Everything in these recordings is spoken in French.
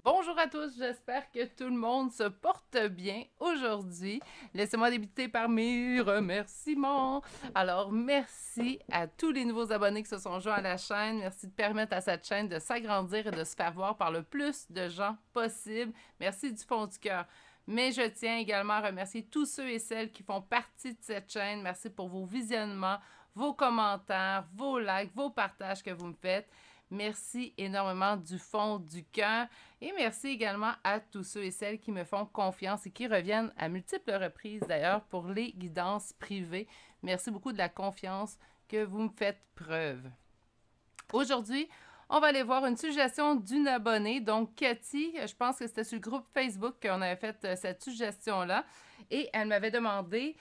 Bonjour à tous, j'espère que tout le monde se porte bien aujourd'hui. Laissez-moi débuter par mes remerciements. Alors, merci à tous les nouveaux abonnés qui se sont joints à la chaîne. Merci de permettre à cette chaîne de s'agrandir et de se faire voir par le plus de gens possible. Merci du fond du cœur. Mais je tiens également à remercier tous ceux et celles qui font partie de cette chaîne. Merci pour vos visionnements, vos commentaires, vos likes, vos partages que vous me faites. Merci énormément du fond du cœur. Et merci également à tous ceux et celles qui me font confiance et qui reviennent à multiples reprises d'ailleurs pour les guidances privées. Merci beaucoup de la confiance que vous me faites preuve. Aujourd'hui, on va aller voir une suggestion d'une abonnée. Donc, Cathy, je pense que c'était sur le groupe Facebook qu'on avait fait cette suggestion-là. Et elle m'avait demandé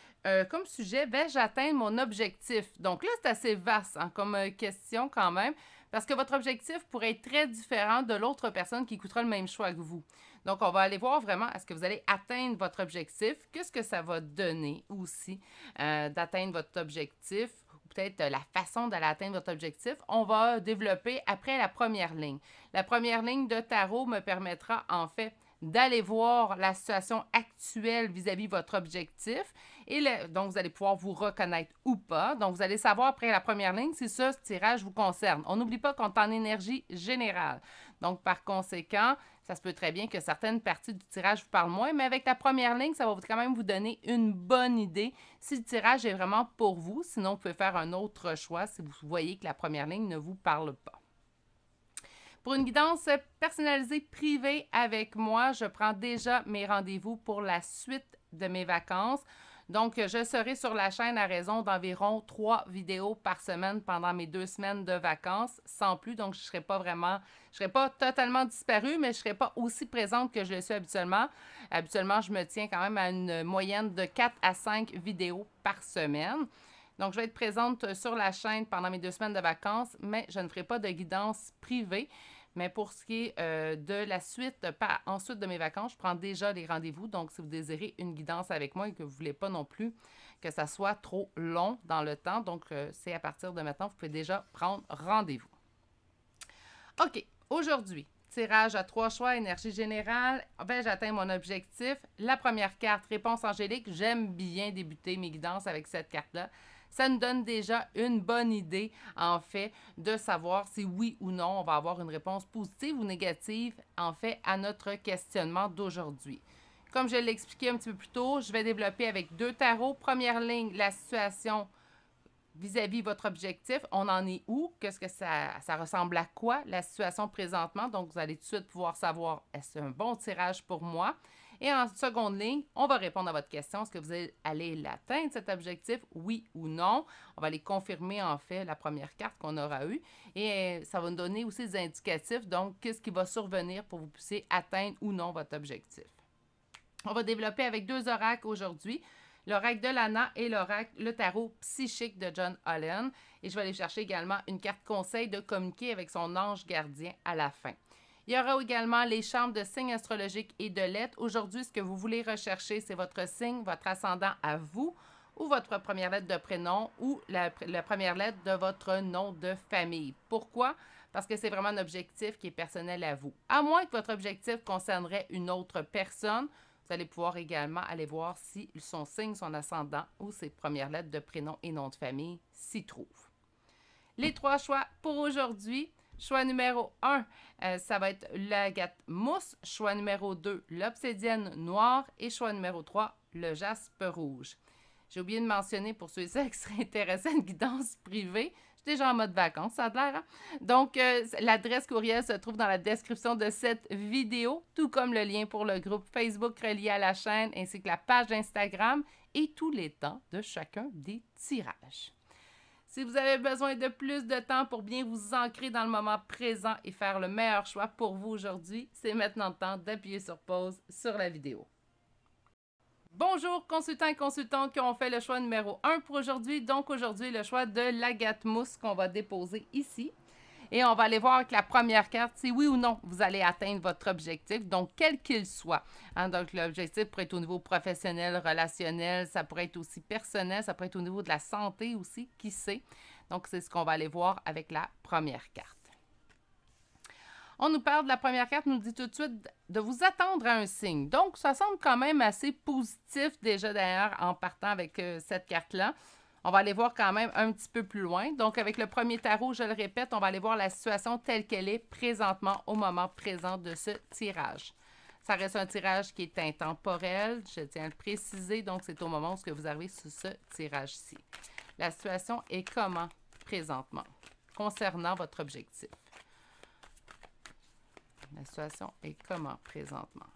comme sujet, vais-je atteindre mon objectif? Donc là, c'est assez vaste hein, comme question quand même. Parce que votre objectif pourrait être très différent de l'autre personne qui écoutera le même choix que vous. Donc, on va aller voir vraiment, est-ce que vous allez atteindre votre objectif? Qu'est-ce que ça va donner aussi d'atteindre votre objectif? Ou peut-être la façon d'aller atteindre votre objectif. On va développer après la première ligne. La première ligne de tarot me permettra en fait d'aller voir la situation actuelle vis-à-vis de votre objectif. Et donc, vous allez pouvoir vous reconnaître ou pas. Donc, vous allez savoir après la première ligne si ce tirage vous concerne. On n'oublie pas qu'on est en énergie générale. Donc, par conséquent, ça se peut très bien que certaines parties du tirage vous parlent moins, mais avec la première ligne, ça va quand même vous donner une bonne idée si le tirage est vraiment pour vous. Sinon, vous pouvez faire un autre choix si vous voyez que la première ligne ne vous parle pas. Pour une guidance personnalisée privée avec moi, je prends déjà mes rendez-vous pour la suite de mes vacances. Donc, je serai sur la chaîne à raison d'environ 3 vidéos par semaine pendant mes 2 semaines de vacances, sans plus. Donc, je ne serai pas totalement disparue, mais je ne serai pas aussi présente que je le suis habituellement. Habituellement, je me tiens quand même à une moyenne de 4 à 5 vidéos par semaine. Donc, je vais être présente sur la chaîne pendant mes 2 semaines de vacances, mais je ne ferai pas de guidance privée. Mais pour ce qui est de la suite, ensuite de mes vacances, je prends déjà les rendez-vous. Donc, si vous désirez une guidance avec moi et que vous ne voulez pas non plus que ça soit trop long dans le temps, donc c'est à partir de maintenant, vous pouvez déjà prendre rendez-vous. OK, aujourd'hui, tirage à 3 choix, énergie générale. J'atteins mon objectif. La première carte, réponse angélique. J'aime bien débuter mes guidances avec cette carte-là. Ça nous donne déjà une bonne idée, en fait, de savoir si oui ou non on va avoir une réponse positive ou négative, en fait, à notre questionnement d'aujourd'hui. Comme je l'ai expliqué un petit peu plus tôt, je vais développer avec 2 tarots. Première ligne, la situation vis-à-vis votre objectif. On en est où? Qu'est-ce que ça ressemble à quoi, la situation présentement? Donc, vous allez tout de suite pouvoir savoir, est-ce que c'est un bon tirage pour moi? Et en seconde ligne, on va répondre à votre question. Est-ce que vous allez l'atteindre, cet objectif? Oui ou non? On va aller confirmer, en fait, la première carte qu'on aura eue. Et ça va nous donner aussi des indicatifs. Donc, qu'est-ce qui va survenir pour que vous puissiez atteindre ou non votre objectif? On va développer avec 2 oracles aujourd'hui. L'oracle de Lana et le tarot psychique de John Holland. Et je vais aller chercher également une carte conseil de communiquer avec son ange gardien à la fin. Il y aura également les chambres de signes astrologiques et de lettres. Aujourd'hui, ce que vous voulez rechercher, c'est votre signe, votre ascendant à vous, ou votre première lettre de prénom, ou la première lettre de votre nom de famille. Pourquoi? Parce que c'est vraiment un objectif qui est personnel à vous. À moins que votre objectif concernerait une autre personne, vous allez pouvoir également aller voir si son signe, son ascendant ou ses premières lettres de prénom et nom de famille s'y trouvent. Les 3 choix pour aujourd'hui. Choix numéro 1, ça va être l'agate mousse. Choix numéro 2, l'obsidienne noire. Et choix numéro 3, le jaspe rouge. J'ai oublié de mentionner pour ceux et celles qui seraient intéressés à une guidance privée. Je suis déjà en mode vacances, ça a l'air. Hein? Donc, l'adresse courriel se trouve dans la description de cette vidéo, tout comme le lien pour le groupe Facebook relié à la chaîne, ainsi que la page Instagram et tous les temps de chacun des tirages. Si vous avez besoin de plus de temps pour bien vous ancrer dans le moment présent et faire le meilleur choix pour vous aujourd'hui, c'est maintenant le temps d'appuyer sur pause sur la vidéo. Bonjour consultants et consultantes qui ont fait le choix numéro 1 pour aujourd'hui. Donc aujourd'hui, le choix de l'agate mousse qu'on va déposer ici. Et on va aller voir avec la première carte si oui ou non vous allez atteindre votre objectif, donc quel qu'il soit. Hein, donc l'objectif pourrait être au niveau professionnel, relationnel, ça pourrait être aussi personnel, ça pourrait être au niveau de la santé aussi, qui sait. Donc c'est ce qu'on va aller voir avec la première carte. On nous parle de la première carte, nous dit tout de suite de vous attendre à un signe. Donc, ça semble quand même assez positif déjà d'ailleurs en partant avec cette carte-là. On va aller voir quand même un petit peu plus loin. Donc, avec le premier tarot, je le répète, on va aller voir la situation telle qu'elle est présentement au moment présent de ce tirage. Ça reste un tirage qui est intemporel, je tiens à le préciser, donc c'est au moment où vous arrivez sur ce tirage-ci. La situation est comment présentement concernant votre objectif? La situation est comment présentement?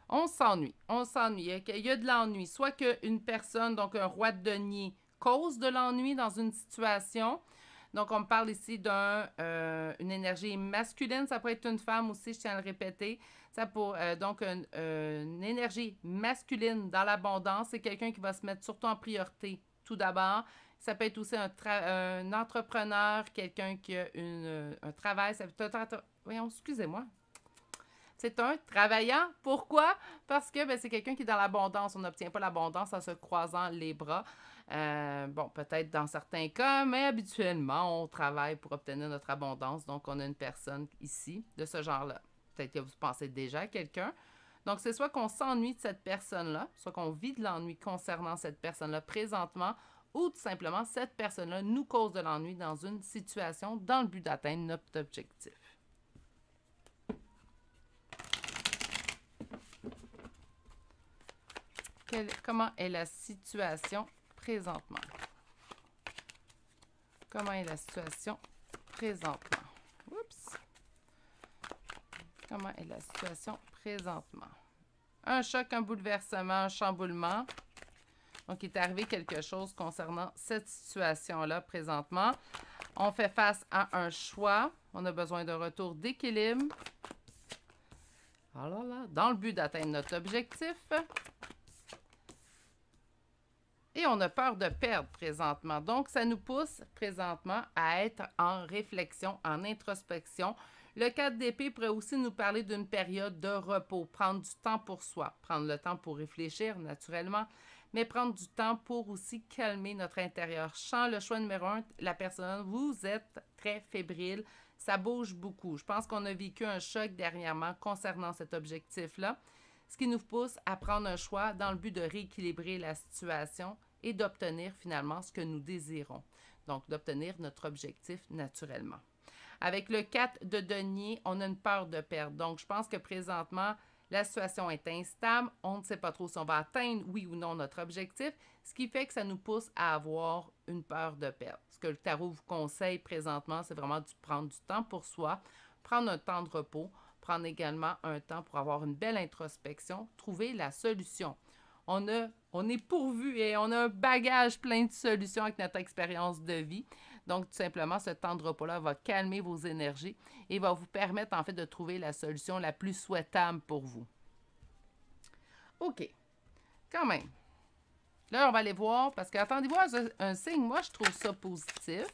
On s'ennuie. On s'ennuie. Il y a de l'ennui. Soit qu'une personne, donc un roi de denier, cause de l'ennui dans une situation. Donc, on me parle ici d'une énergie masculine. Ça peut être une femme aussi, je tiens à le répéter. Ça pour, donc, une énergie masculine dans l'abondance. C'est quelqu'un qui va se mettre surtout en priorité tout d'abord. Ça peut être aussi un entrepreneur, quelqu'un qui a un travail. Voyons, excusez-moi. C'est un travaillant. Pourquoi? Parce que c'est quelqu'un qui est dans l'abondance. On n'obtient pas l'abondance en se croisant les bras. Bon, peut-être dans certains cas, mais habituellement, on travaille pour obtenir notre abondance. Donc, on a une personne ici de ce genre-là. Peut-être que vous pensez déjà à quelqu'un. Donc, c'est soit qu'on s'ennuie de cette personne-là, soit qu'on vit de l'ennui concernant cette personne-là présentement, ou tout simplement, cette personne-là nous cause de l'ennui dans une situation dans le but d'atteindre notre objectif. Comment est la situation présentement? Comment est la situation présentement? Oups! Comment est la situation présentement? Un choc, un bouleversement, un chamboulement. Donc, il est arrivé quelque chose concernant cette situation-là présentement. On fait face à un choix. On a besoin d'un retour d'équilibre. Alors là, dans le but d'atteindre notre objectif. Et on a peur de perdre présentement. Donc, ça nous pousse présentement à être en réflexion, en introspection. Le 4 d'épée pourrait aussi nous parler d'une période de repos, prendre du temps pour soi, prendre le temps pour réfléchir naturellement, mais prendre du temps pour aussi calmer notre intérieur. Champ, le choix numéro 1, la personne, vous êtes très fébrile, ça bouge beaucoup. Je pense qu'on a vécu un choc dernièrement concernant cet objectif-là, ce qui nous pousse à prendre un choix dans le but de rééquilibrer la situation et d'obtenir finalement ce que nous désirons. Donc, d'obtenir notre objectif naturellement. Avec le 4 de denier, on a une peur de perdre. Donc, je pense que présentement, la situation est instable. On ne sait pas trop si on va atteindre, oui ou non, notre objectif, ce qui fait que ça nous pousse à avoir une peur de perdre. Ce que le tarot vous conseille présentement, c'est vraiment de prendre du temps pour soi, prendre un temps de repos, prendre également un temps pour avoir une belle introspection, trouver la solution. On est pourvu et on a un bagage plein de solutions avec notre expérience de vie. Donc, tout simplement, ce temps de repos-là va calmer vos énergies et va vous permettre, en fait, de trouver la solution la plus souhaitable pour vous. OK. Quand même. Là, on va aller voir, parce que, attendez-vous un signe, moi, je trouve ça positif,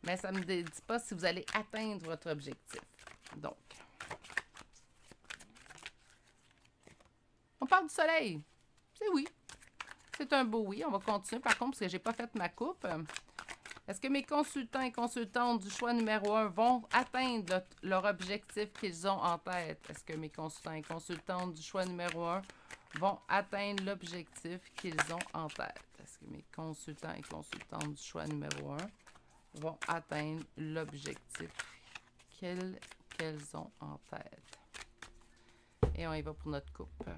mais ça ne me dit pas si vous allez atteindre votre objectif. Donc, on parle du soleil. C'est oui. C'est un beau oui. On va continuer, par contre, parce que je n'ai pas fait ma coupe. Est-ce que mes consultants et consultantes du choix numéro 1 vont atteindre leur objectif qu'ils ont en tête? Est-ce que mes consultants et consultantes du choix numéro 1 vont atteindre l'objectif qu'ils ont en tête? Est-ce que mes consultants et consultantes du choix numéro 1 vont atteindre l'objectif qu'elles ont en tête? Et on y va pour notre coupe.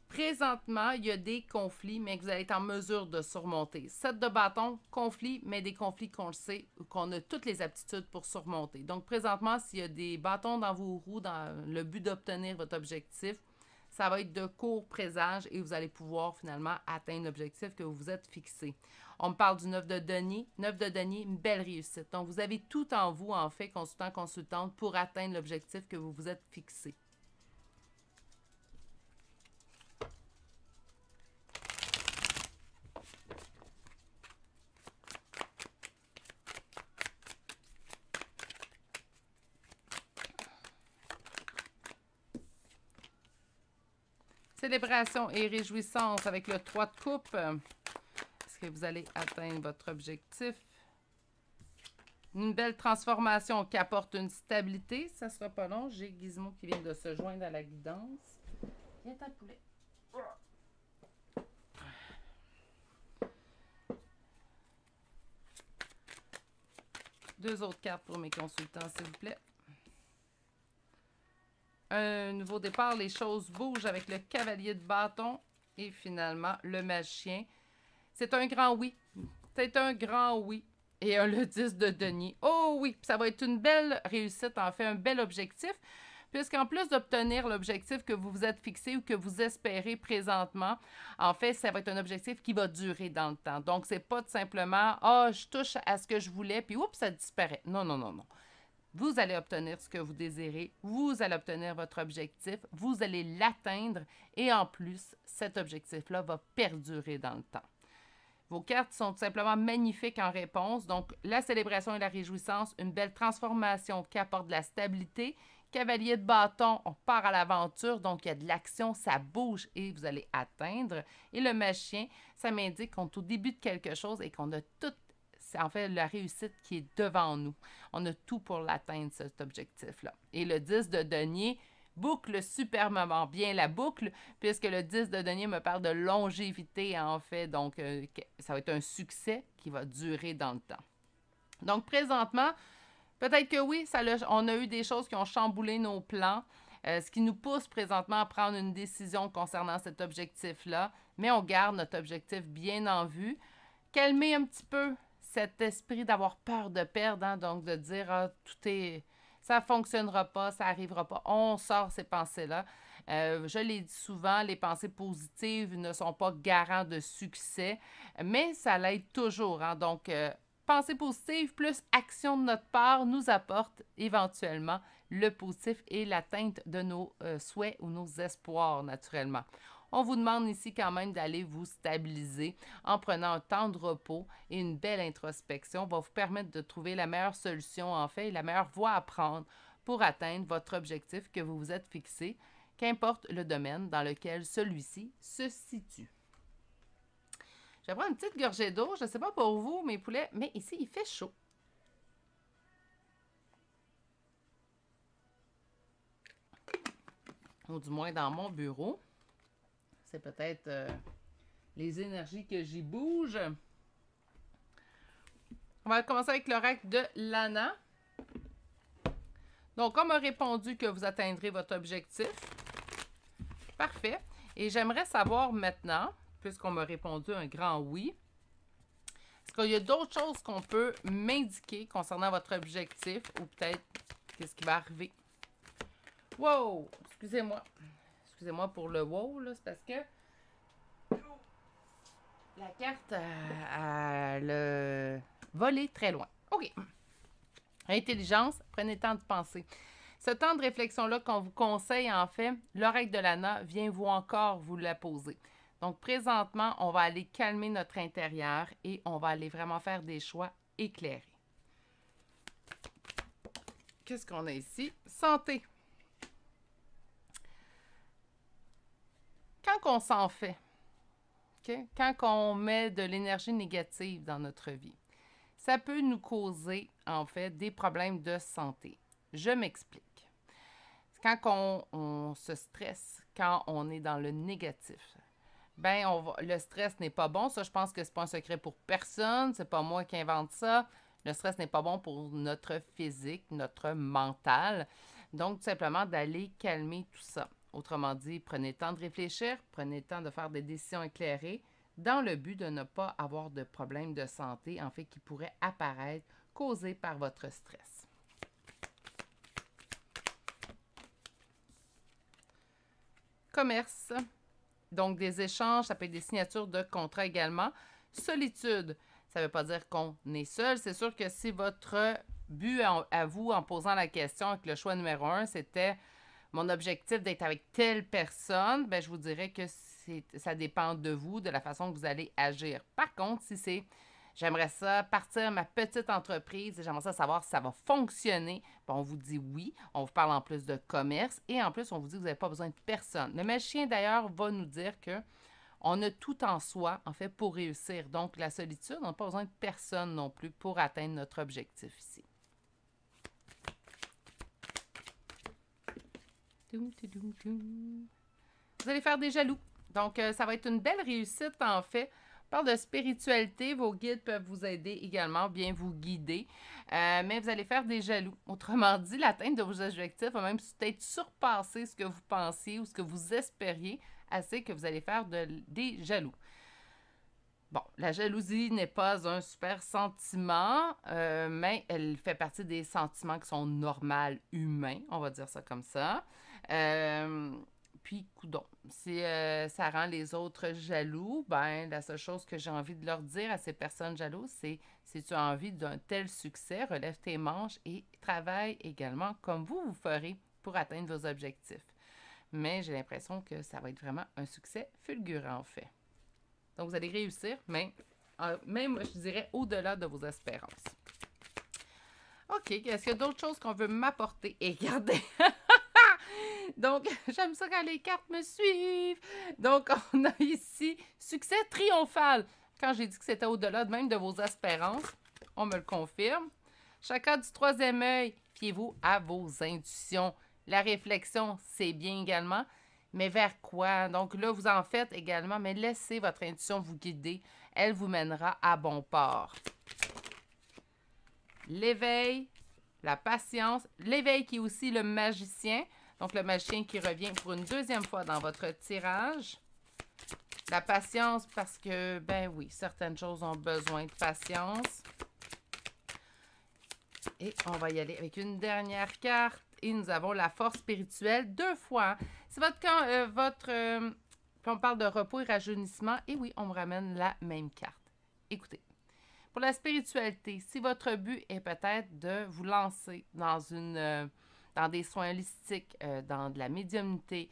Présentement, il y a des conflits, mais que vous allez être en mesure de surmonter. 7 de bâton, conflits, mais des conflits qu'on le sait, qu'on a toutes les aptitudes pour surmonter. Donc, présentement, s'il y a des bâtons dans vos roues dans le but d'obtenir votre objectif, ça va être de court présage et vous allez pouvoir finalement atteindre l'objectif que vous vous êtes fixé. On me parle du 9 de denier. 9 de denier, une belle réussite. Donc, vous avez tout en vous, en fait, consultant, consultante, pour atteindre l'objectif que vous vous êtes fixé. Célébration et réjouissance avec le 3 de coupe. Est-ce que vous allez atteindre votre objectif? Une belle transformation qui apporte une stabilité. Ça sera pas long. J'ai Gizmo qui vient de se joindre à la guidance. Viens ta poulet. Deux autres cartes pour mes consultants, s'il vous plaît. Un nouveau départ, les choses bougent avec le cavalier de bâton et finalement le magicien. C'est un grand oui. C'est un grand oui. Et le 10 de denier. Oh oui, ça va être une belle réussite, en fait, un bel objectif. Puisqu'en plus d'obtenir l'objectif que vous vous êtes fixé ou que vous espérez présentement, en fait, ça va être un objectif qui va durer dans le temps. Donc, c'est pas tout simplement « Ah, je touche à ce que je voulais, puis oups, ça disparaît. » Non, non, non, non. Vous allez obtenir ce que vous désirez, vous allez obtenir votre objectif, vous allez l'atteindre et en plus, cet objectif-là va perdurer dans le temps. Vos cartes sont tout simplement magnifiques en réponse. Donc, la célébration et la réjouissance, une belle transformation qui apporte de la stabilité. Cavalier de bâton, on part à l'aventure, donc il y a de l'action, ça bouge et vous allez atteindre. Et le magicien, ça m'indique qu'on est au début de quelque chose et qu'on a tout, c'est en fait la réussite qui est devant nous. On a tout pour l'atteindre, cet objectif-là. Et le 10 de denier boucle superbement bien la boucle, puisque le 10 de denier me parle de longévité, en fait. Donc, ça va être un succès qui va durer dans le temps. Donc, présentement, peut-être que oui, on a eu des choses qui ont chamboulé nos plans, ce qui nous pousse présentement à prendre une décision concernant cet objectif-là, mais on garde notre objectif bien en vue. Calmer un petit peu cet esprit d'avoir peur de perdre, hein, donc de dire ah, ça ne fonctionnera pas, ça n'arrivera pas. On sort ces pensées-là. Je l'ai dit souvent, les pensées positives ne sont pas garants de succès, mais ça l'aide toujours. Hein, donc, pensée positive plus action de notre part nous apporte éventuellement le positif et l'atteinte de nos souhaits ou nos espoirs, naturellement. On vous demande ici quand même d'aller vous stabiliser en prenant un temps de repos et une belle introspection va vous permettre de trouver la meilleure solution, en fait, et la meilleure voie à prendre pour atteindre votre objectif que vous vous êtes fixé, qu'importe le domaine dans lequel celui-ci se situe. Je vais prendre une petite gorgée d'eau. Je ne sais pas pour vous, mes poulets, mais ici, il fait chaud. Ou du moins dans mon bureau. C'est peut-être les énergies que j'y bouge. On va commencer avec l'oracle de Lana. Donc, on m'a répondu que vous atteindrez votre objectif. Parfait. Et j'aimerais savoir maintenant, puisqu'on m'a répondu un grand oui, est-ce qu'il y a d'autres choses qu'on peut m'indiquer concernant votre objectif ou peut-être qu'est-ce qui va arriver? Wow! Excusez-moi. Excusez-moi pour le wow, là, c'est parce que la carte a le volé très loin. OK. Intelligence, prenez le temps de penser. Ce temps de réflexion-là qu'on vous conseille, en fait, l'oracle de Lana vient vous la poser. Donc, présentement, on va aller calmer notre intérieur et on va aller vraiment faire des choix éclairés. Qu'est-ce qu'on a ici? Santé. Quand on s'en fait, okay? Quand on met de l'énergie négative dans notre vie, ça peut nous causer, en fait, des problèmes de santé. Je m'explique. Quand on se stresse, quand on est dans le négatif, ben le stress n'est pas bon. Ça, je pense que c'est pas un secret pour personne. C'est pas moi qui invente ça. Le stress n'est pas bon pour notre physique, notre mental. Donc, tout simplement, d'aller calmer tout ça. Autrement dit, prenez le temps de réfléchir, prenez le temps de faire des décisions éclairées dans le but de ne pas avoir de problèmes de santé, en fait, qui pourraient apparaître causés par votre stress. Commerce. Donc, des échanges, ça peut être des signatures de contrats également. Solitude, ça ne veut pas dire qu'on est seul. C'est sûr que si votre but à vous, en posant la question avec le choix numéro 1, c'était mon objectif d'être avec telle personne, ben, je vous dirais que ça dépend de vous, de la façon que vous allez agir. Par contre, si c'est J'aimerais ça partir ma petite entreprise et j'aimerais ça savoir si ça va fonctionner. Puis on vous dit oui. On vous parle en plus de commerce et en plus, on vous dit que vous n'avez pas besoin de personne. Le magicien, d'ailleurs, va nous dire que on a tout en soi, en fait, pour réussir. Donc, la solitude, on n'a pas besoin de personne non plus pour atteindre notre objectif ici. Vous allez faire des jaloux. Donc, ça va être une belle réussite, en fait. On parle de spiritualité. Vos guides peuvent vous aider également, bien vous guider. Mais vous allez faire des jaloux. Autrement dit, l'atteinte de vos objectifs va même peut-être surpasser ce que vous pensiez ou ce que vous espériez, assez que vous allez faire des jaloux. Bon, la jalousie n'est pas un super sentiment, mais elle fait partie des sentiments qui sont normaux, humains, on va dire ça comme ça. Puis, coudonc, si ça rend les autres jaloux, ben la seule chose que j'ai envie de leur dire à ces personnes jalouses, c'est si tu as envie d'un tel succès, relève tes manches et travaille également comme vous ferez pour atteindre vos objectifs. Mais j'ai l'impression que ça va être vraiment un succès fulgurant, en fait. Donc, vous allez réussir, mais même, je dirais, au-delà de vos espérances. OK, est-ce qu'il y a d'autres choses qu'on veut m'apporter? Et regardez! Donc, j'aime ça quand les cartes me suivent. Donc, on a ici succès triomphal. Quand j'ai dit que c'était au-delà même de vos espérances, on me le confirme. Chacun du troisième œil, fiez-vous à vos intuitions. La réflexion, c'est bien également. Mais vers quoi? Donc là, vous en faites également, mais laissez votre intuition vous guider. Elle vous mènera à bon port. L'éveil, la patience. L'éveil qui est aussi le magicien. Donc, le magicien qui revient pour une deuxième fois dans votre tirage. La patience parce que, ben oui, certaines choses ont besoin de patience. Et on va y aller avec une dernière carte. Et nous avons la force spirituelle 2 fois. C'est on parle de repos et rajeunissement. Et oui, on me ramène la même carte. Écoutez, pour la spiritualité, si votre but est peut-être de vous lancer dans des soins holistiques, dans de la médiumnité,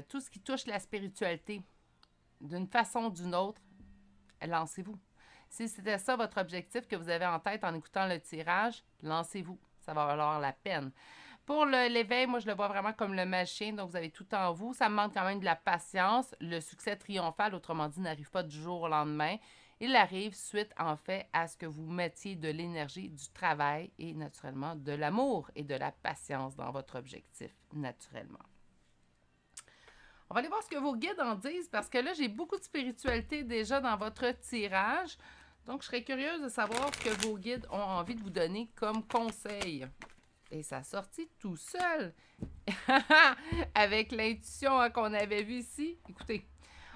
tout ce qui touche la spiritualité, d'une façon ou d'une autre, lancez-vous. Si c'était ça votre objectif que vous avez en tête en écoutant le tirage, lancez-vous. Ça va valoir la peine. Pour l'éveil, moi, je le vois vraiment comme le magicien, donc vous avez tout en vous. Ça me demande quand même de la patience. Le succès triomphal, autrement dit, n'arrive pas du jour au lendemain. Il arrive suite, en fait, à ce que vous mettiez de l'énergie, du travail et, naturellement, de l'amour et de la patience dans votre objectif, naturellement. On va aller voir ce que vos guides en disent, parce que là, j'ai beaucoup de spiritualité déjà dans votre tirage. Donc, je serais curieuse de savoir ce que vos guides ont envie de vous donner comme conseil. Et ça a sorti tout seul. Avec l'intuition qu'on avait vue ici. Écoutez,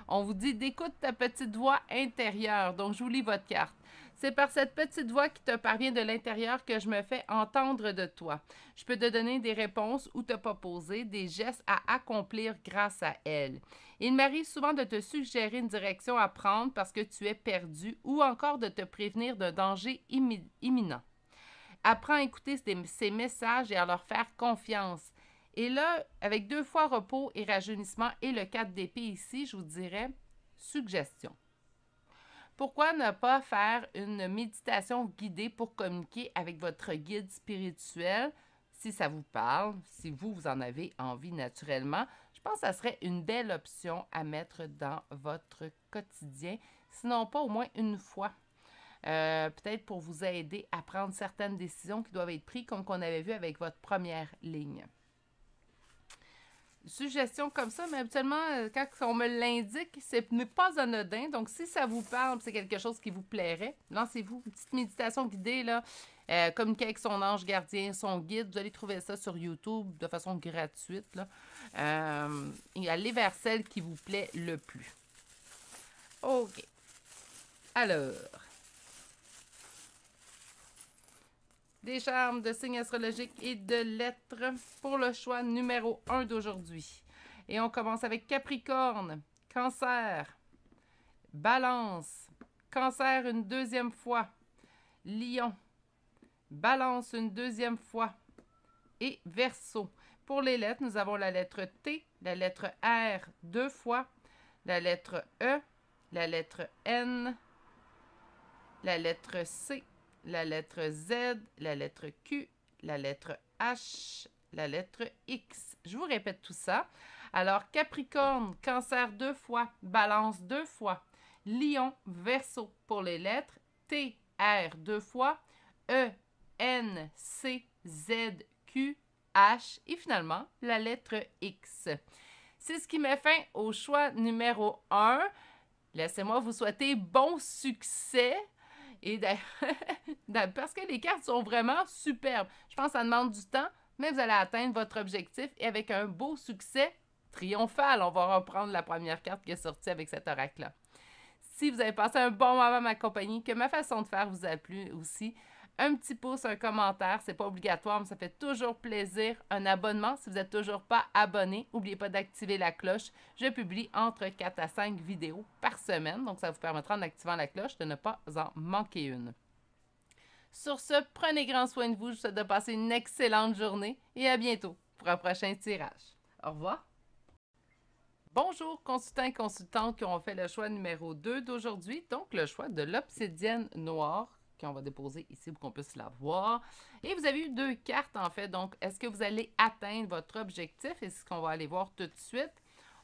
on vous dit d'écoute ta petite voix intérieure. Donc, je vous lis votre carte. C'est par cette petite voix qui te parvient de l'intérieur que je me fais entendre de toi. Je peux te donner des réponses ou te proposer des gestes à accomplir grâce à elle. Il m'arrive souvent de te suggérer une direction à prendre parce que tu es perdu ou encore de te prévenir d'un danger imminent. Apprends à écouter ces messages et à leur faire confiance. Et là, avec 2 fois repos et rajeunissement et le 4 d'épée ici, je vous dirais suggestion. Pourquoi ne pas faire une méditation guidée pour communiquer avec votre guide spirituel, si ça vous parle, si vous en avez envie naturellement? Je pense que ça serait une belle option à mettre dans votre quotidien, sinon pas au moins une fois. Peut-être pour vous aider à prendre certaines décisions qui doivent être prises, comme qu'on avait vu avec votre première ligne. Suggestion comme ça, mais habituellement, quand on me l'indique, ce n'est pas anodin. Donc, si ça vous parle, c'est quelque chose qui vous plairait, lancez-vous une petite méditation guidée, là, communiquer avec son ange gardien, son guide. Vous allez trouver ça sur YouTube de façon gratuite, là. Et allez vers celle qui vous plaît le plus. OK. Alors... des charmes, de signes astrologiques et de lettres pour le choix numéro 1 d'aujourd'hui. Et on commence avec Capricorne, Cancer, Balance, Cancer une deuxième fois, Lion, Balance une deuxième fois et Verseau. Pour les lettres, nous avons la lettre T, la lettre R 2 fois, la lettre E, la lettre N la lettre C, la lettre Z, la lettre Q, la lettre H, la lettre X. Je vous répète tout ça. Alors, Capricorne, Cancer 2 fois, Balance 2 fois, Lion, Verseau pour les lettres, T, R 2 fois, E, N, C, Z, Q, H et finalement la lettre X. C'est ce qui met fin au choix numéro 1. Laissez-moi vous souhaiter bon succès. Et parce que les cartes sont vraiment superbes. Je pense que ça demande du temps, mais vous allez atteindre votre objectif et avec un beau succès triomphal. On va reprendre la première carte qui est sortie avec cet oracle-là. Si vous avez passé un bon moment à ma compagnie, que ma façon de faire vous a plu aussi, un petit pouce, un commentaire, c'est pas obligatoire, mais ça fait toujours plaisir. Un abonnement, si vous n'êtes toujours pas abonné, n'oubliez pas d'activer la cloche. Je publie entre 4 à 5 vidéos par semaine, donc ça vous permettra en activant la cloche de ne pas en manquer une. Sur ce, prenez grand soin de vous, je vous souhaite de passer une excellente journée et à bientôt pour un prochain tirage. Au revoir! Bonjour consultants et consultantes qui ont fait le choix numéro 2 d'aujourd'hui, donc le choix de l'obsidienne noire qu'on va déposer ici pour qu'on puisse la voir. Et vous avez eu 2 cartes en fait, donc est-ce que vous allez atteindre votre objectif? Et c'est ce qu'on va aller voir tout de suite.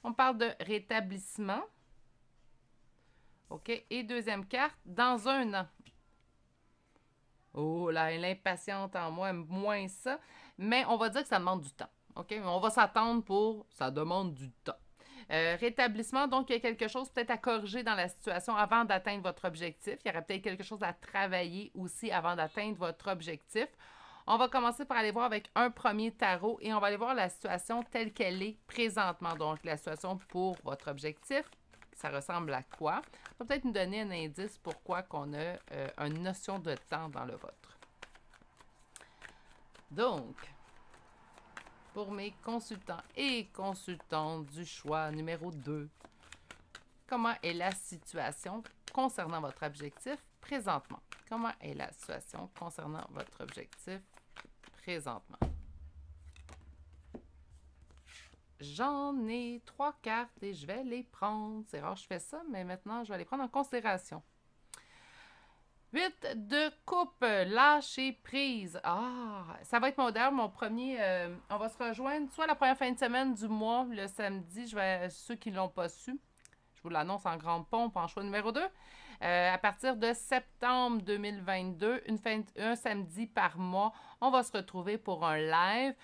On parle de rétablissement. OK, et deuxième carte, dans un an. Oh là, l'impatiente en moi aime moins ça, mais on va dire que ça demande du temps. OK, mais on va s'attendre pour ça demande du temps. Rétablissement, donc il y a quelque chose peut-être à corriger dans la situation avant d'atteindre votre objectif. Il y aurait peut-être quelque chose à travailler aussi avant d'atteindre votre objectif. On va commencer par aller voir avec un premier tarot et on va aller voir la situation telle qu'elle est présentement. Donc la situation pour votre objectif, ça ressemble à quoi? Ça va peut-être nous donner un indice pourquoi qu'on a une notion de temps dans le vôtre. Donc, pour mes consultants et consultantes du choix numéro 2. Comment est la situation concernant votre objectif présentement? Comment est la situation concernant votre objectif présentement? J'en ai 3 cartes et je vais les prendre. C'est rare que je fais ça, mais maintenant, je vais les prendre en considération. 8 de coupe, lâcher prise. Ah, ça va être moderne, mon premier. On va se rejoindre soit la première fin de semaine du mois, le samedi. Ceux qui ne l'ont pas su, je vous l'annonce en grande pompe en choix numéro 2. À partir de septembre 2022, un samedi par mois, on va se retrouver pour un live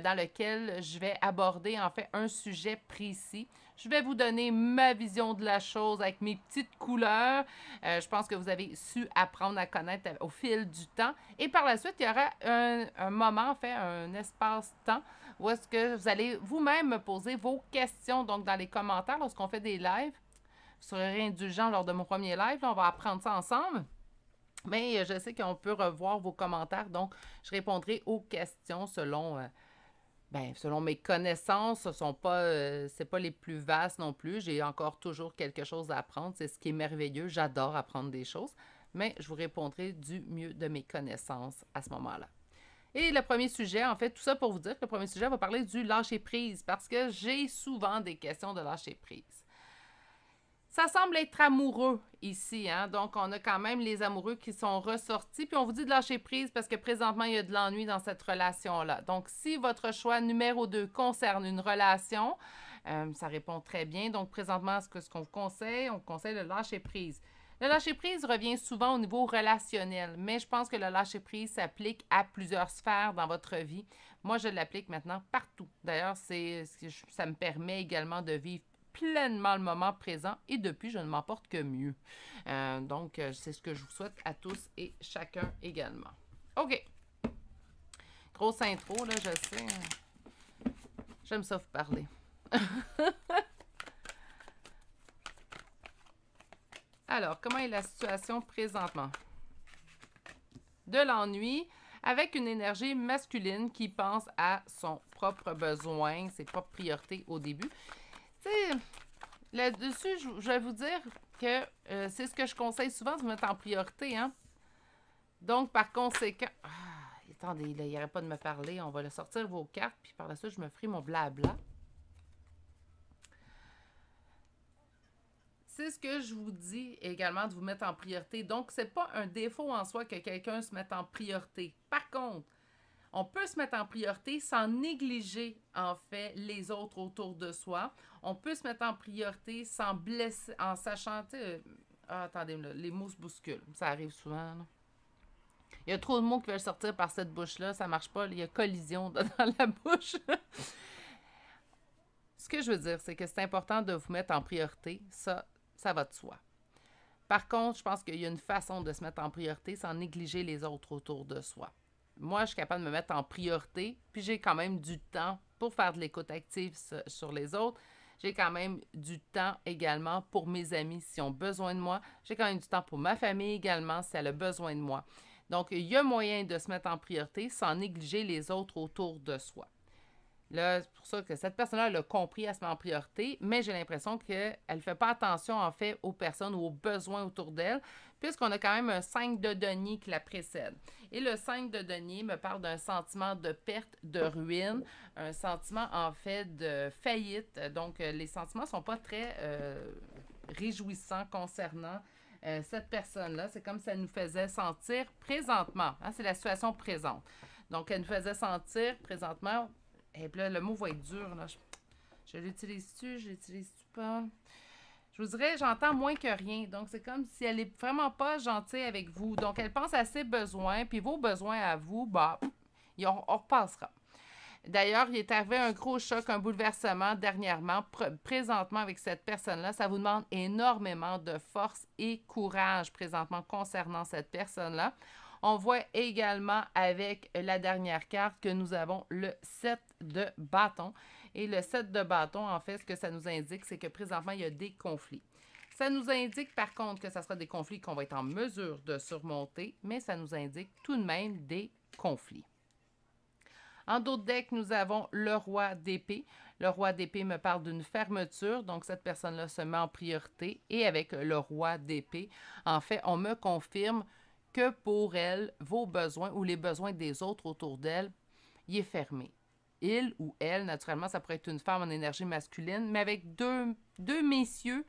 dans lequel je vais aborder en fait un sujet précis. Je vais vous donner ma vision de la chose avec mes petites couleurs. Je pense que vous avez su apprendre à connaître au fil du temps. Et par la suite, il y aura un moment, en fait, un espace-temps où est-ce que vous allez vous-même me poser vos questions. Donc, dans les commentaires, lorsqu'on fait des lives, vous serez indulgent lors de mon premier live. Là, on va apprendre ça ensemble. Mais je sais qu'on peut revoir vos commentaires. Donc, je répondrai aux questions selon mes connaissances, c'est pas les plus vastes non plus. J'ai encore toujours quelque chose à apprendre. C'est ce qui est merveilleux. J'adore apprendre des choses. Mais je vous répondrai du mieux de mes connaissances à ce moment-là. Et le premier sujet, en fait, tout ça pour vous dire que le premier sujet va parler du lâcher-prise parce que j'ai souvent des questions de lâcher-prise. Ça semble être amoureux ici, hein? Donc, on a quand même les amoureux qui sont ressortis. Puis, on vous dit de lâcher prise parce que présentement, il y a de l'ennui dans cette relation-là. Donc, si votre choix numéro 2 concerne une relation, ça répond très bien. Donc, présentement, ce qu'on vous conseille, on conseille le lâcher prise. Le lâcher prise revient souvent au niveau relationnel, mais je pense que le lâcher prise s'applique à plusieurs sphères dans votre vie. Moi, je l'applique maintenant partout. D'ailleurs, ça me permet également de vivre pleinement le moment présent et depuis, je ne m'en porte que mieux. Donc, c'est ce que je vous souhaite à tous et chacun également. OK. Grosse intro, là, je sais. J'aime ça vous parler. Alors, comment est la situation présentement? De l'ennui avec une énergie masculine qui pense à son propre besoin, ses propres priorités au début. Là-dessus, je vais vous dire que c'est ce que je conseille souvent de mettre en priorité. Hein? Donc, par conséquent... attendez, là, il n'y aurait pas de me parler. On va le sortir vos cartes, puis par la suite, je me ferai mon blabla. c'est ce que je vous dis également de vous mettre en priorité. Donc, c'est pas un défaut en soi que quelqu'un se mette en priorité. Par contre, on peut se mettre en priorité sans négliger, en fait, les autres autour de soi. On peut se mettre en priorité sans blesser, en sachant, tu sais, attendez, là, les mots se bousculent. Ça arrive souvent, là. Il y a trop de mots qui veulent sortir par cette bouche-là, ça marche pas. Il y a collision dans la bouche. Ce que je veux dire, c'est que c'est important de vous mettre en priorité. Ça va de soi. Par contre, je pense qu'il y a une façon de se mettre en priorité sans négliger les autres autour de soi. Moi, je suis capable de me mettre en priorité, puis j'ai quand même du temps pour faire de l'écoute active sur les autres. J'ai quand même du temps également pour mes amis s'ils ont besoin de moi. J'ai quand même du temps pour ma famille également si elle a besoin de moi. Donc, il y a moyen de se mettre en priorité sans négliger les autres autour de soi. Là, c'est pour ça que cette personne-là, elle a compris à se mettre en priorité, mais j'ai l'impression qu'elle ne fait pas attention, en fait, aux personnes ou aux besoins autour d'elle, puisqu'on a quand même un 5 de denier qui la précède. Et le 5 de denier me parle d'un sentiment de perte, de ruine, un sentiment, en fait, de faillite. Donc, les sentiments ne sont pas très réjouissants concernant cette personne-là. C'est comme si elle nous faisait sentir présentement. Hein, c'est la situation présente. Donc, elle nous faisait sentir présentement... Et puis là, le mot va être dur. Là. Je l'utilise-tu? Je l'utilise-tu pas? Je vous dirais, j'entends moins que rien. Donc, c'est comme si elle est vraiment pas gentille avec vous. Donc, elle pense à ses besoins, puis vos besoins à vous, bah, on repassera. D'ailleurs, il est arrivé un gros choc, un bouleversement dernièrement, présentement avec cette personne-là. Ça vous demande énormément de force et courage présentement concernant cette personne-là. On voit également avec la dernière carte que nous avons le 7 de bâton. Et le 7 de bâton, en fait, ce que ça nous indique, c'est que présentement, il y a des conflits. Ça nous indique par contre que ça sera des conflits qu'on va être en mesure de surmonter, mais ça nous indique tout de même des conflits. En d'autres decks, nous avons le roi d'épée. Le roi d'épée me parle d'une fermeture, donc cette personne-là se met en priorité. Et avec le roi d'épée, en fait, on me confirme que pour elle, vos besoins ou les besoins des autres autour d'elle, il est fermé. Il ou elle, naturellement, ça pourrait être une femme en énergie masculine, mais avec deux messieurs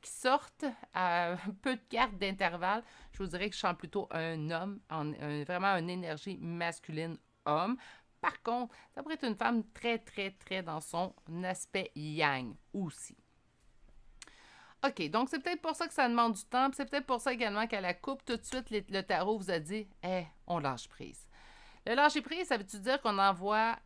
qui sortent à peu de cartes d'intervalle, je vous dirais que je sens plutôt un homme, vraiment une énergie masculine homme. Par contre, ça pourrait être une femme très, très, très dans son aspect yang aussi. OK, donc c'est peut-être pour ça que ça demande du temps, puis c'est peut-être pour ça également qu'à la coupe, tout de suite, le tarot vous a dit « Eh, on lâche prise ». Le lâcher prise, ça veut-tu dire qu'on envoie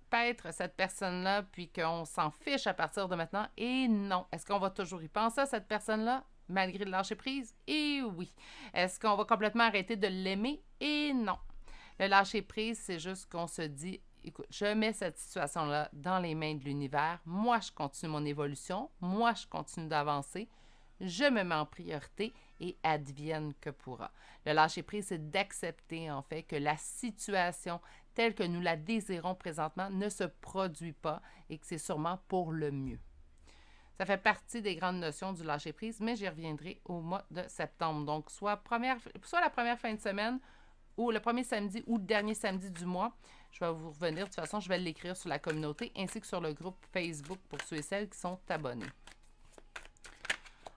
paître cette personne-là, puis qu'on s'en fiche à partir de maintenant? Et non. Est-ce qu'on va toujours y penser à cette personne-là, malgré le lâcher prise? Et oui. Est-ce qu'on va complètement arrêter de l'aimer? Et non. Le lâcher prise, c'est juste qu'on se dit, écoute, je mets cette situation-là dans les mains de l'univers. Moi, je continue mon évolution. Moi, je continue d'avancer. Je me mets en priorité et advienne que pourra. Le lâcher prise, c'est d'accepter en fait que la situation telle que nous la désirons présentement ne se produit pas et que c'est sûrement pour le mieux. Ça fait partie des grandes notions du lâcher prise, mais j'y reviendrai au mois de septembre. Donc, soit la première fin de semaine ou le premier samedi ou le dernier samedi du mois. Je vais vous revenir. De toute façon, je vais l'écrire sur la communauté ainsi que sur le groupe Facebook pour ceux et celles qui sont abonnés.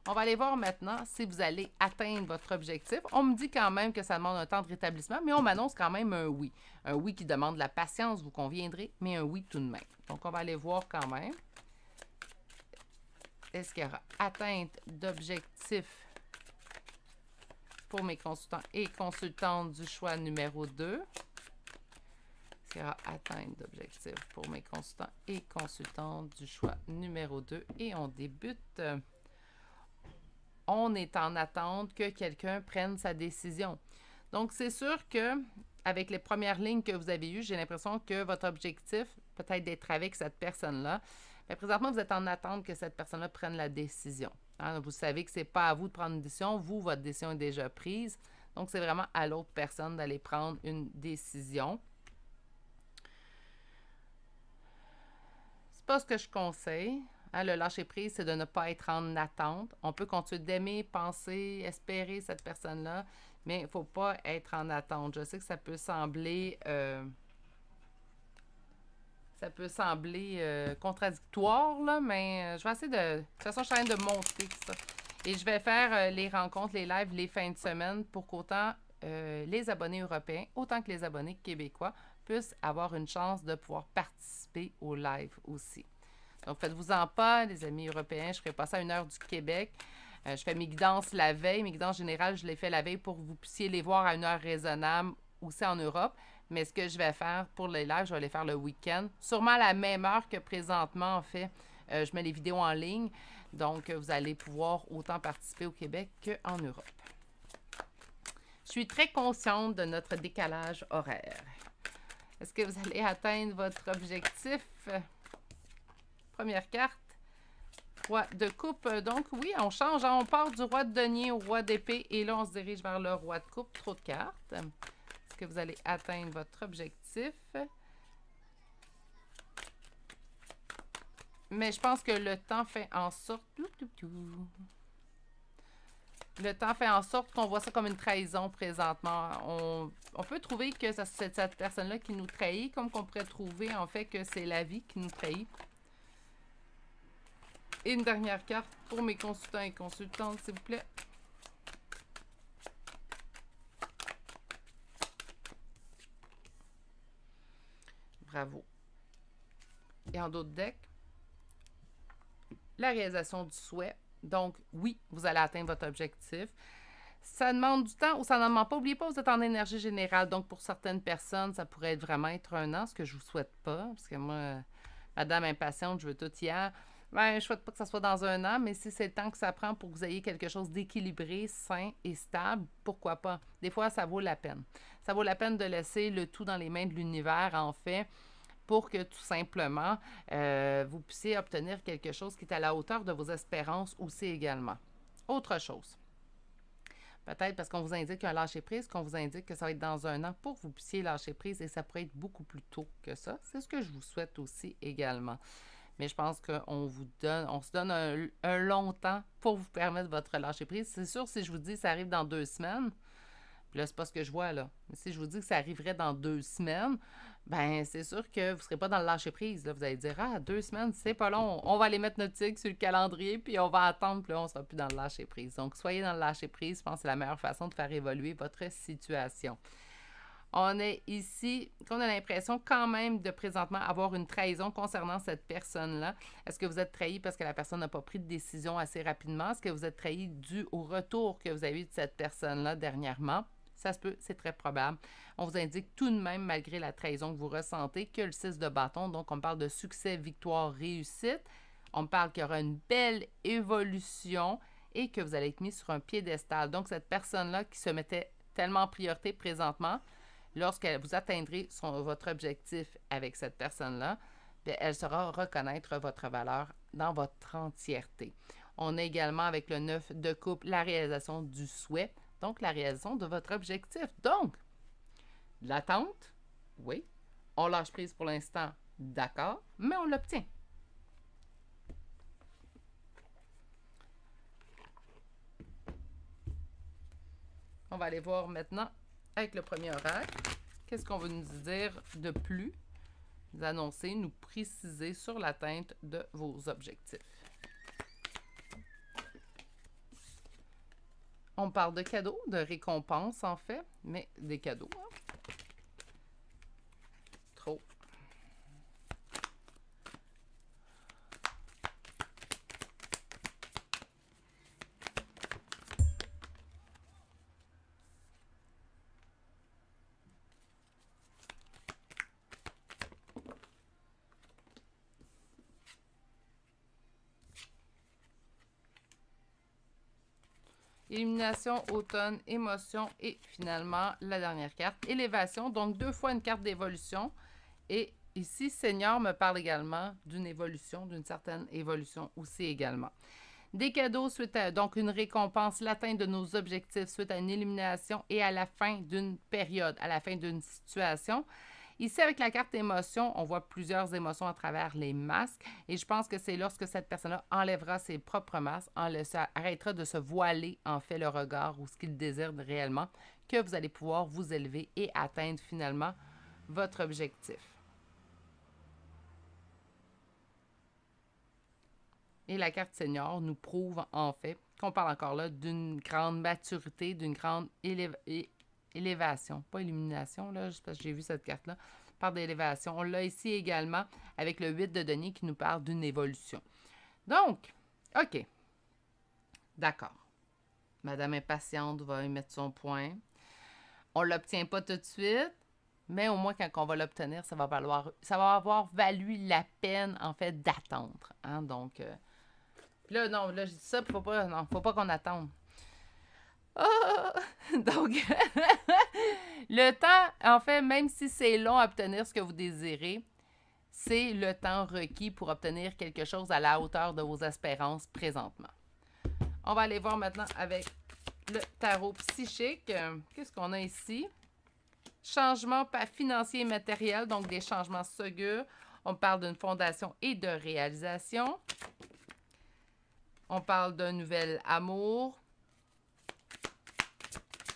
On va aller voir maintenant si vous allez atteindre votre objectif. On me dit quand même que ça demande un temps de rétablissement, mais on m'annonce quand même un oui. Un oui qui demande de la patience, vous conviendrez, mais un oui tout de même. Donc, on va aller voir quand même. Est-ce qu'il y aura atteinte d'objectif pour mes consultants et consultantes du choix numéro 2? Est-ce qu'il y aura atteinte d'objectif pour mes consultants et consultantes du choix numéro 2? Et on débute... on est en attente que quelqu'un prenne sa décision. Donc, c'est sûr que avec les premières lignes que vous avez eues, j'ai l'impression que votre objectif, peut-être d'être avec cette personne-là, mais présentement, vous êtes en attente que cette personne-là prenne la décision. Hein? Vous savez que ce n'est pas à vous de prendre une décision. Vous, votre décision est déjà prise. Donc, c'est vraiment à l'autre personne d'aller prendre une décision. C'est pas ce que je conseille. Hein, le lâcher-prise, c'est de ne pas être en attente. On peut continuer d'aimer, penser, espérer cette personne-là, mais il ne faut pas être en attente. Je sais que ça peut sembler... contradictoire, là, mais je vais essayer de... De toute façon, je suis en train de montrer ça. Et je vais faire les rencontres, les lives, les fins de semaine pour qu'autant les abonnés européens, autant que les abonnés québécois, puissent avoir une chance de pouvoir participer au live aussi. Donc, faites-vous-en pas, les amis européens. Je ferai pas ça à 1h du Québec. Je fais mes guidances la veille. Mes guidances générales, je les fais la veille pour que vous puissiez les voir à 1h raisonnable aussi en Europe. Mais ce que je vais faire pour les lives, je vais les faire le week-end. Sûrement à la même heure que présentement, en fait. Je mets les vidéos en ligne. Donc, vous allez pouvoir autant participer au Québec qu'en Europe. Je suis très consciente de notre décalage horaire. Est-ce que vous allez atteindre votre objectif? Première carte. Roi de coupe. Donc, oui, on change. On part du roi de denier au roi d'épée. Et là, on se dirige vers le roi de coupe. Trop de cartes. Est-ce que vous allez atteindre votre objectif? Mais je pense que le temps fait en sorte... Le temps fait en sorte qu'on voit ça comme une trahison présentement. On peut trouver que c'est cette personne-là qui nous trahit, comme qu'on pourrait trouver en fait que c'est la vie qui nous trahit. Et une dernière carte pour mes consultants et consultantes, s'il vous plaît. Bravo. Et en d'autres decks, la réalisation du souhait. Donc, oui, vous allez atteindre votre objectif. Ça demande du temps ou ça n'en demande pas. N'oubliez pas, vous êtes en énergie générale. Donc, pour certaines personnes, ça pourrait vraiment être 1 an, ce que je ne vous souhaite pas. Parce que moi, madame impatiente, je veux tout hier. Ben, je ne souhaite pas que ça soit dans 1 an, mais si c'est le temps que ça prend pour que vous ayez quelque chose d'équilibré, sain et stable, pourquoi pas? Des fois, ça vaut la peine. Ça vaut la peine de laisser le tout dans les mains de l'univers, en fait, pour que tout simplement, vous puissiez obtenir quelque chose qui est à la hauteur de vos espérances aussi également. Autre chose. Peut-être parce qu'on vous indique un lâcher-prise, qu'on vous indique que ça va être dans 1 an pour que vous puissiez lâcher prise et ça pourrait être beaucoup plus tôt que ça. C'est ce que je vous souhaite aussi également. Mais je pense qu'on se donne un long temps pour vous permettre votre lâcher-prise. C'est sûr, si je vous dis que ça arrive dans 2 semaines, puis là, c'est pas ce que je vois là. Mais si je vous dis que ça arriverait dans 2 semaines, ben c'est sûr que vous ne serez pas dans le lâcher-prise. Vous allez dire, ah, 2 semaines, c'est pas long. On va aller mettre notre tigre sur le calendrier, puis on va attendre, puis là, on ne sera plus dans le lâcher-prise. Donc, soyez dans le lâcher-prise. Je pense que c'est la meilleure façon de faire évoluer votre situation. On est ici, qu'on a l'impression quand même de présentement avoir une trahison concernant cette personne-là. Est-ce que vous êtes trahi parce que la personne n'a pas pris de décision assez rapidement? Est-ce que vous êtes trahi dû au retour que vous avez eu de cette personne-là dernièrement? Ça se peut, c'est très probable. On vous indique tout de même, malgré la trahison que vous ressentez, que le 6 de bâton, donc on parle de succès, victoire, réussite. On parle qu'il y aura une belle évolution et que vous allez être mis sur un piédestal. Donc, cette personne-là qui se mettait tellement en priorité présentement, lorsque vous atteindrez votre objectif avec cette personne-là, elle saura reconnaître votre valeur dans votre entièreté. On a également avec le 9 de coupe la réalisation du souhait, donc la réalisation de votre objectif. Donc, l'attente, oui. On lâche prise pour l'instant, d'accord, mais on l'obtient. On va aller voir maintenant avec le premier oracle. Qu'est-ce qu'on veut nous dire de plus? Nous annoncer, nous préciser sur l'atteinte de vos objectifs. On parle de cadeaux, de récompenses en fait, mais des cadeaux. Hein? Trop. Illumination, automne, émotion et finalement la dernière carte, élévation. Donc 2 fois une carte d'évolution. Et ici, Seigneur me parle également d'une évolution, d'une certaine évolution aussi également. Des cadeaux suite à donc une récompense, l'atteinte de nos objectifs suite à une élimination et à la fin d'une période, à la fin d'une situation. Ici, avec la carte émotion, on voit plusieurs émotions à travers les masques. Et je pense que c'est lorsque cette personne-là enlèvera ses propres masques, arrêtera de se voiler, en fait, le regard ou ce qu'il désire réellement, que vous allez pouvoir vous élever et atteindre finalement votre objectif. Et la carte Seigneur nous prouve, en fait, qu'on parle encore là d'une grande maturité, d'une grande élévation. Pas illumination, là, juste parce que j'ai vu cette carte-là. On parle d'élévation. On l'a ici également avec le 8 de denier qui nous parle d'une évolution. Donc, OK. D'accord. Madame Impatiente va y mettre son point. On ne l'obtient pas tout de suite, mais au moins quand on va l'obtenir, ça va avoir valu la peine, en fait, d'attendre. Hein? Donc, là, non, là, je dis ça, faut pas qu'on attende. Oh! Donc, le temps, en fait, même si c'est long à obtenir ce que vous désirez, c'est le temps requis pour obtenir quelque chose à la hauteur de vos espérances présentement. On va aller voir maintenant avec le tarot psychique. Qu'est-ce qu'on a ici? Changement financier et matériel, donc des changements segurs. On parle d'une fondation et de réalisation. On parle d'un nouvel amour.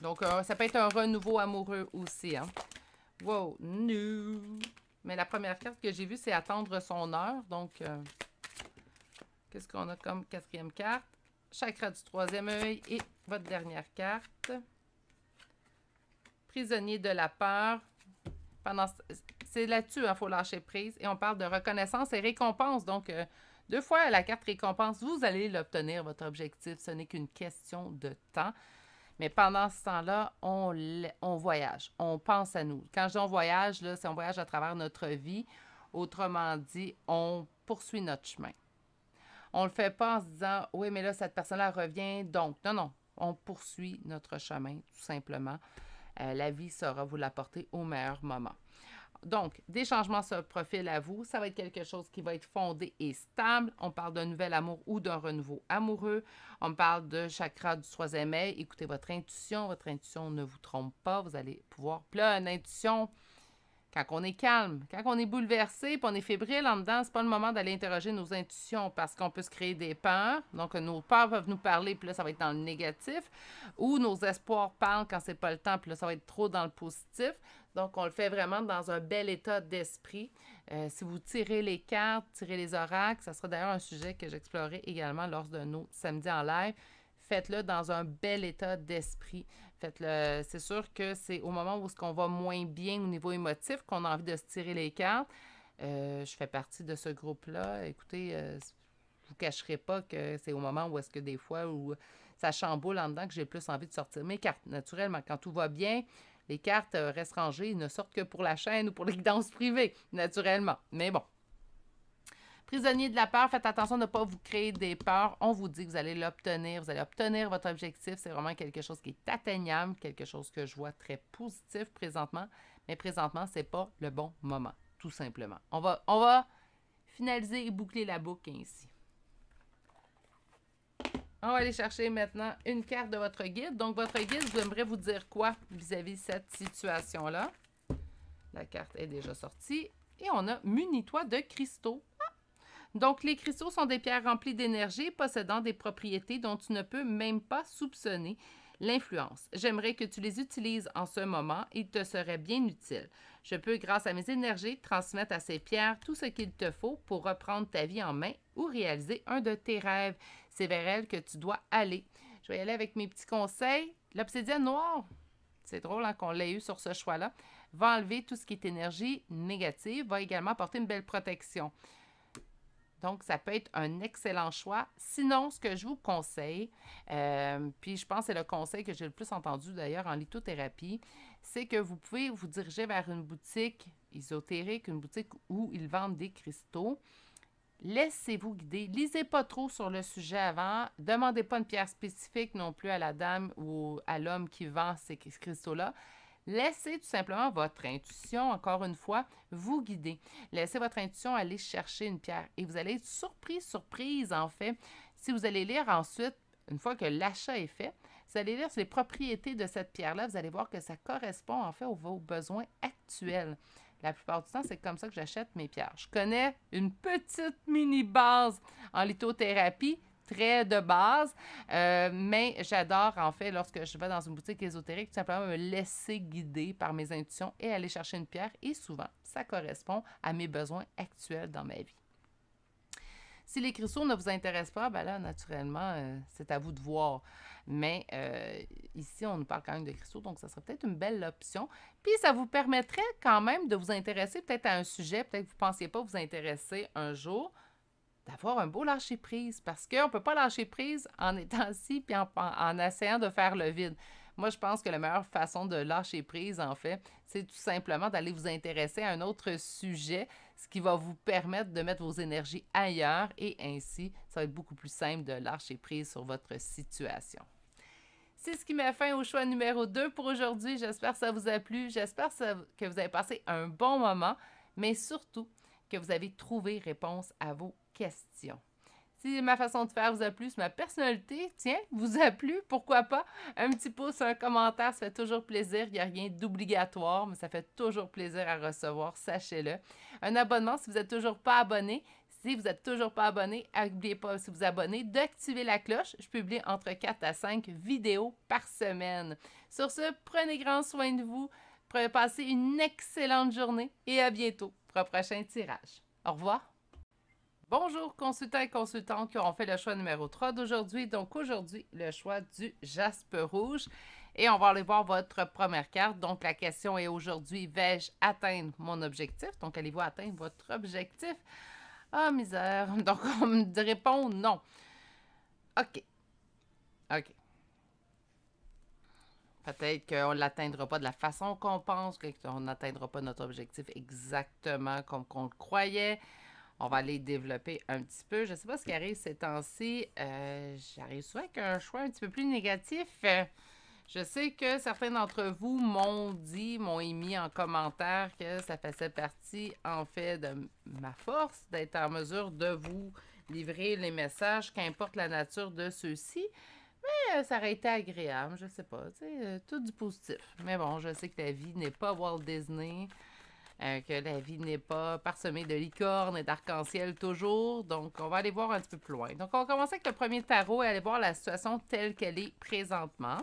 Donc, ça peut être un renouveau amoureux aussi. Hein? Wow, no! Mais la première carte que j'ai vue, c'est attendre son heure. Donc, qu'est-ce qu'on a comme quatrième carte? Chakra du troisième œil et votre dernière carte. Prisonnier de la peur. C'est là-dessus, il faut lâcher prise. Et on parle de reconnaissance et récompense. Donc, 2 fois la carte récompense, vous allez l'obtenir, votre objectif. Ce n'est qu'une question de temps. Mais pendant ce temps-là, on voyage. On pense à nous. Quand je dis on voyage, là, c'est on voyage à travers notre vie. Autrement dit, on poursuit notre chemin. On ne le fait pas en se disant « Oui, mais là, cette personne-là revient, donc... » Non, non. On poursuit notre chemin, tout simplement. La vie saura vous l'apporter au meilleur moment. Donc, des changements se profilent à vous. Ça va être quelque chose qui va être fondé et stable. On parle d'un nouvel amour ou d'un renouveau amoureux. On parle de chakra du troisième œil. Écoutez votre intuition. Votre intuition ne vous trompe pas. Vous allez pouvoir... Puis là, une intuition... Quand on est calme, quand on est bouleversé, puis on est fébrile en dedans, c'est pas le moment d'aller interroger nos intuitions parce qu'on peut se créer des peurs. Donc, nos peurs peuvent nous parler, puis là, ça va être dans le négatif. Ou nos espoirs parlent quand c'est pas le temps, puis là, ça va être trop dans le positif. Donc, on le fait vraiment dans un bel état d'esprit. Si vous tirez les cartes, tirez les oracles, ça sera d'ailleurs un sujet que j'explorerai également lors de nos samedis en live. Faites-le dans un bel état d'esprit. Faites-le. C'est sûr que c'est au moment où on va moins bien au niveau émotif qu'on a envie de se tirer les cartes. Je fais partie de ce groupe-là. Écoutez, je ne vous cacherai pas que c'est au moment où est-ce que des fois où ça chamboule en dedans que j'ai plus envie de sortir mes cartes. Naturellement, quand tout va bien, les cartes restent rangées, ils ne sortent que pour la chaîne ou pour les guidances privées, naturellement. Mais bon. Prisonnier de la peur, faites attention de ne pas vous créer des peurs. On vous dit que vous allez l'obtenir, vous allez obtenir votre objectif. C'est vraiment quelque chose qui est atteignable, quelque chose que je vois très positif présentement. Mais présentement, ce n'est pas le bon moment, tout simplement. On va finaliser et boucler la boucle ainsi. On va aller chercher maintenant une carte de votre guide. Donc, votre guide, vous aimerez vous dire quoi vis-à-vis de cette situation-là? La carte est déjà sortie. Et on a « Munis-toi de cristaux ». Donc, les cristaux sont des pierres remplies d'énergie possédant des propriétés dont tu ne peux même pas soupçonner l'influence. J'aimerais que tu les utilises en ce moment. Ils te seraient bien utiles. Je peux, grâce à mes énergies, transmettre à ces pierres tout ce qu'il te faut pour reprendre ta vie en main ou réaliser un de tes rêves. C'est vers elle que tu dois aller. Je vais y aller avec mes petits conseils. L'obsidienne noire, c'est drôle hein, qu'on l'ait eu sur ce choix-là, va enlever tout ce qui est énergie négative, va également apporter une belle protection. Donc, ça peut être un excellent choix. Sinon, ce que je vous conseille, puis je pense que c'est le conseil que j'ai le plus entendu d'ailleurs en lithothérapie, c'est que vous pouvez vous diriger vers une boutique ésotérique, une boutique où ils vendent des cristaux. Laissez-vous guider. Lisez pas trop sur le sujet avant. Demandez pas une pierre spécifique non plus à la dame ou à l'homme qui vend ces cristaux-là. Laissez tout simplement votre intuition, encore une fois, vous guider. Laissez votre intuition aller chercher une pierre et vous allez être surprise en fait. Si vous allez lire ensuite, une fois que l'achat est fait, vous allez lire sur les propriétés de cette pierre-là, vous allez voir que ça correspond en fait aux vos besoins actuels. La plupart du temps, c'est comme ça que j'achète mes pierres. Je connais une petite mini-base en lithothérapie, très de base, mais j'adore, en fait, lorsque je vais dans une boutique ésotérique, tout simplement me laisser guider par mes intuitions et aller chercher une pierre. Et souvent, ça correspond à mes besoins actuels dans ma vie. Si les cristaux ne vous intéressent pas, ben là, naturellement, c'est à vous de voir. Mais ici, on nous parle quand même de cristaux, donc ça serait peut-être une belle option. Puis, ça vous permettrait quand même de vous intéresser peut-être à un sujet, peut-être que vous ne pensiez pas vous intéresser un jour, d'avoir un beau lâcher-prise. Parce qu'on ne peut pas lâcher prise en étant assis puis en essayant de faire le vide. Moi, je pense que la meilleure façon de lâcher prise, en fait, c'est tout simplement d'aller vous intéresser à un autre sujet, ce qui va vous permettre de mettre vos énergies ailleurs et ainsi, ça va être beaucoup plus simple de lâcher prise sur votre situation. C'est ce qui met fin au choix numéro 2 pour aujourd'hui. J'espère que ça vous a plu. J'espère que vous avez passé un bon moment, mais surtout que vous avez trouvé réponse à vos questions. Si ma façon de faire vous a plu, si ma personnalité, tiens, vous a plu, pourquoi pas? Un petit pouce, un commentaire, ça fait toujours plaisir. Il n'y a rien d'obligatoire, mais ça fait toujours plaisir à recevoir, sachez-le. Un abonnement si vous n'êtes toujours pas abonné. Si vous n'êtes toujours pas abonné, n'oubliez pas, si vous abonnez, d'activer la cloche. Je publie entre 4 à 5 vidéos par semaine. Sur ce, prenez grand soin de vous. Passez une excellente journée et à bientôt pour un prochain tirage. Au revoir. Bonjour consultants et consultantes qui auront fait le choix numéro 3 d'aujourd'hui. Donc aujourd'hui, le choix du jaspe rouge. Et on va aller voir votre première carte. Donc la question est aujourd'hui, vais-je atteindre mon objectif? Donc allez-vous atteindre votre objectif? Ah, misère. Donc on me répond non. OK. OK. Peut-être qu'on ne l'atteindra pas de la façon qu'on pense, qu'on n'atteindra pas notre objectif exactement comme qu'on le croyait. On va aller développer un petit peu. Je ne sais pas ce qui arrive ces temps-ci. J'arrive souvent avec un choix un petit peu plus négatif. Je sais que certains d'entre vous m'ont émis en commentaire que ça faisait partie, en fait, de ma force d'être en mesure de vous livrer les messages, qu'importe la nature de ceux-ci. Mais ça aurait été agréable, je sais pas, tu sais, tout du positif. Mais bon, je sais que la vie n'est pas Walt Disney. Que la vie n'est pas parsemée de licornes et d'arc-en-ciel toujours. Donc, on va aller voir un petit peu plus loin. Donc, on va commencer avec le premier tarot et aller voir la situation telle qu'elle est présentement.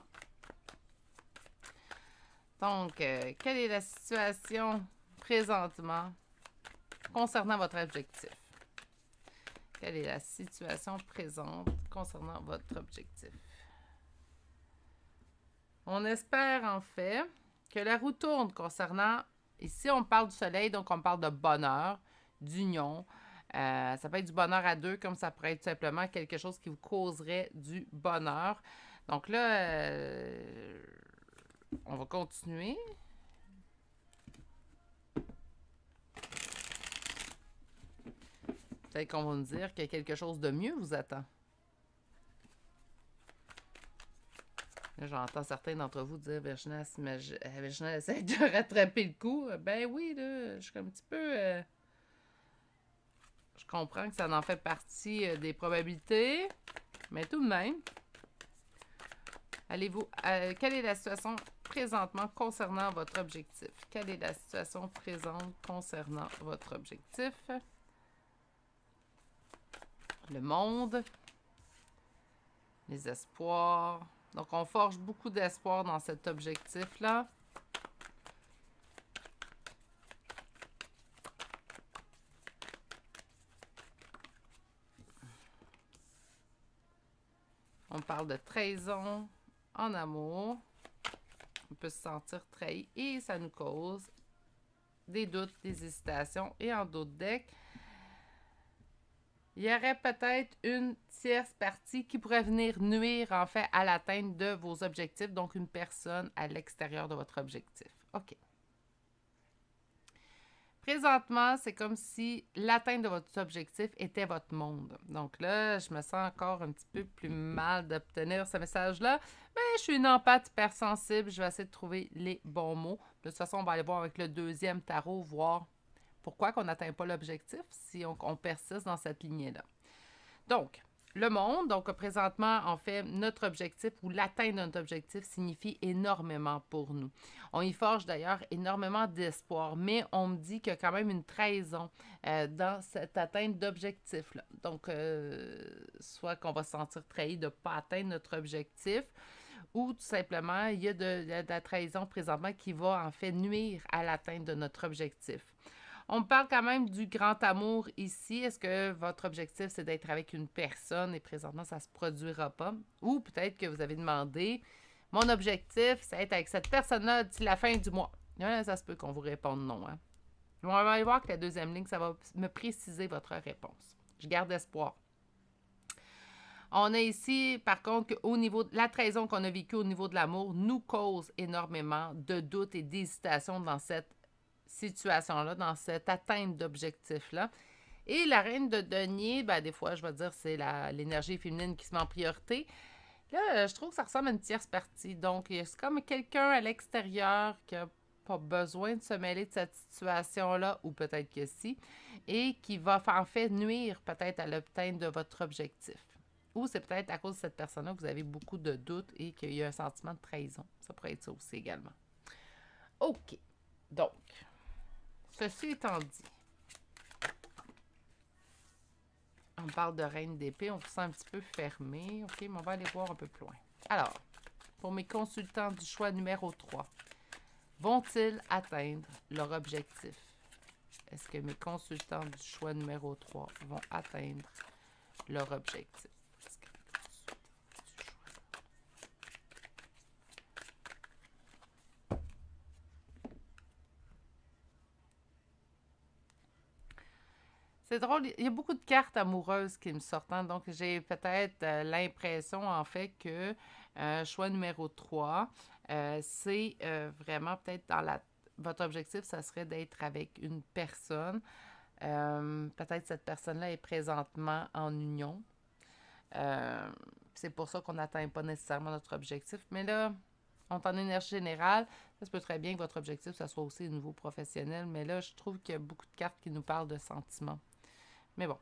Donc, quelle est la situation présentement concernant votre objectif? Quelle est la situation présente concernant votre objectif? On espère, en fait, que la roue tourne concernant... Ici, on parle du soleil, donc on parle de bonheur, d'union. Ça peut être du bonheur à deux, comme ça pourrait être tout simplement quelque chose qui vous causerait du bonheur. Donc là, on va continuer. Peut-être qu'on va nous dire que quelque chose de mieux vous attend. Là, j'entends certains d'entre vous dire Virginia essaie de rattraper le coup. Ben oui, là, je suis un petit peu... je comprends que ça en fait partie des probabilités, mais tout de même, allez-vous... quelle est la situation présentement concernant votre objectif? Quelle est la situation présente concernant votre objectif? Le monde, les espoirs... Donc, on forge beaucoup d'espoir dans cet objectif-là. On parle de trahison en amour. On peut se sentir trahi et ça nous cause des doutes, des hésitations. Et en d'autres decks, il y aurait peut-être une tierce partie qui pourrait venir nuire, en fait, à l'atteinte de vos objectifs. Donc, une personne à l'extérieur de votre objectif. OK. Présentement, c'est comme si l'atteinte de votre objectif était votre monde. Donc là, je me sens encore un petit peu plus mal d'obtenir ce message-là. Mais je suis une empathie hypersensible. Je vais essayer de trouver les bons mots. De toute façon, on va aller voir avec le deuxième tarot, voir pourquoi qu'on n'atteint pas l'objectif si on persiste dans cette lignée-là. Donc, le monde, donc présentement, en fait, notre objectif ou l'atteinte de notre objectif signifie énormément pour nous. On y forge d'ailleurs énormément d'espoir, mais on me dit qu'il y a quand même une trahison dans cette atteinte d'objectif-là. Donc, soit qu'on va se sentir trahi de ne pas atteindre notre objectif, ou tout simplement, il y a de la trahison présentement qui va en fait nuire à l'atteinte de notre objectif. On me parle quand même du grand amour ici. Est-ce que votre objectif, c'est d'être avec une personne et présentement, ça ne se produira pas? Ou peut-être que vous avez demandé, mon objectif, c'est d'être avec cette personne-là d'ici la fin du mois. Là, ça se peut qu'on vous réponde non. Hein? On va aller voir que la deuxième ligne, ça va me préciser votre réponse. Je garde espoir. On a ici, par contre, qu'au niveau de la trahison qu'on a vécue au niveau de l'amour nous cause énormément de doutes et d'hésitation dans cette situation-là, dans cette atteinte d'objectif-là. Et la reine de denier, ben, des fois, je vais dire, c'est l'énergie féminine qui se met en priorité. Là, je trouve que ça ressemble à une tierce partie. Donc, c'est comme quelqu'un à l'extérieur qui n'a pas besoin de se mêler de cette situation-là, ou peut-être que si, et qui va en fait nuire peut-être à l'obtention de votre objectif. Ou c'est peut-être à cause de cette personne-là que vous avez beaucoup de doutes et qu'il y a un sentiment de trahison. Ça pourrait être ça aussi également. OK. Donc, ceci étant dit, on parle de reine d'épée, on se sent un petit peu fermé. OK, mais on va aller voir un peu plus loin. Alors, pour mes consultants du choix numéro 3, vont-ils atteindre leur objectif? Est-ce que mes consultants du choix numéro 3 vont atteindre leur objectif? C'est drôle, il y a beaucoup de cartes amoureuses qui me sortent, hein, donc j'ai peut-être l'impression en fait que choix numéro 3, c'est vraiment peut-être votre objectif, ça serait d'être avec une personne. Peut-être cette personne-là est présentement en union. C'est pour ça qu'on n'atteint pas nécessairement notre objectif. Mais là, on est en énergie générale. Ça se peut très bien que votre objectif, ça soit aussi au niveau professionnel. Mais là, je trouve qu'il y a beaucoup de cartes qui nous parlent de sentiments. Mais bon.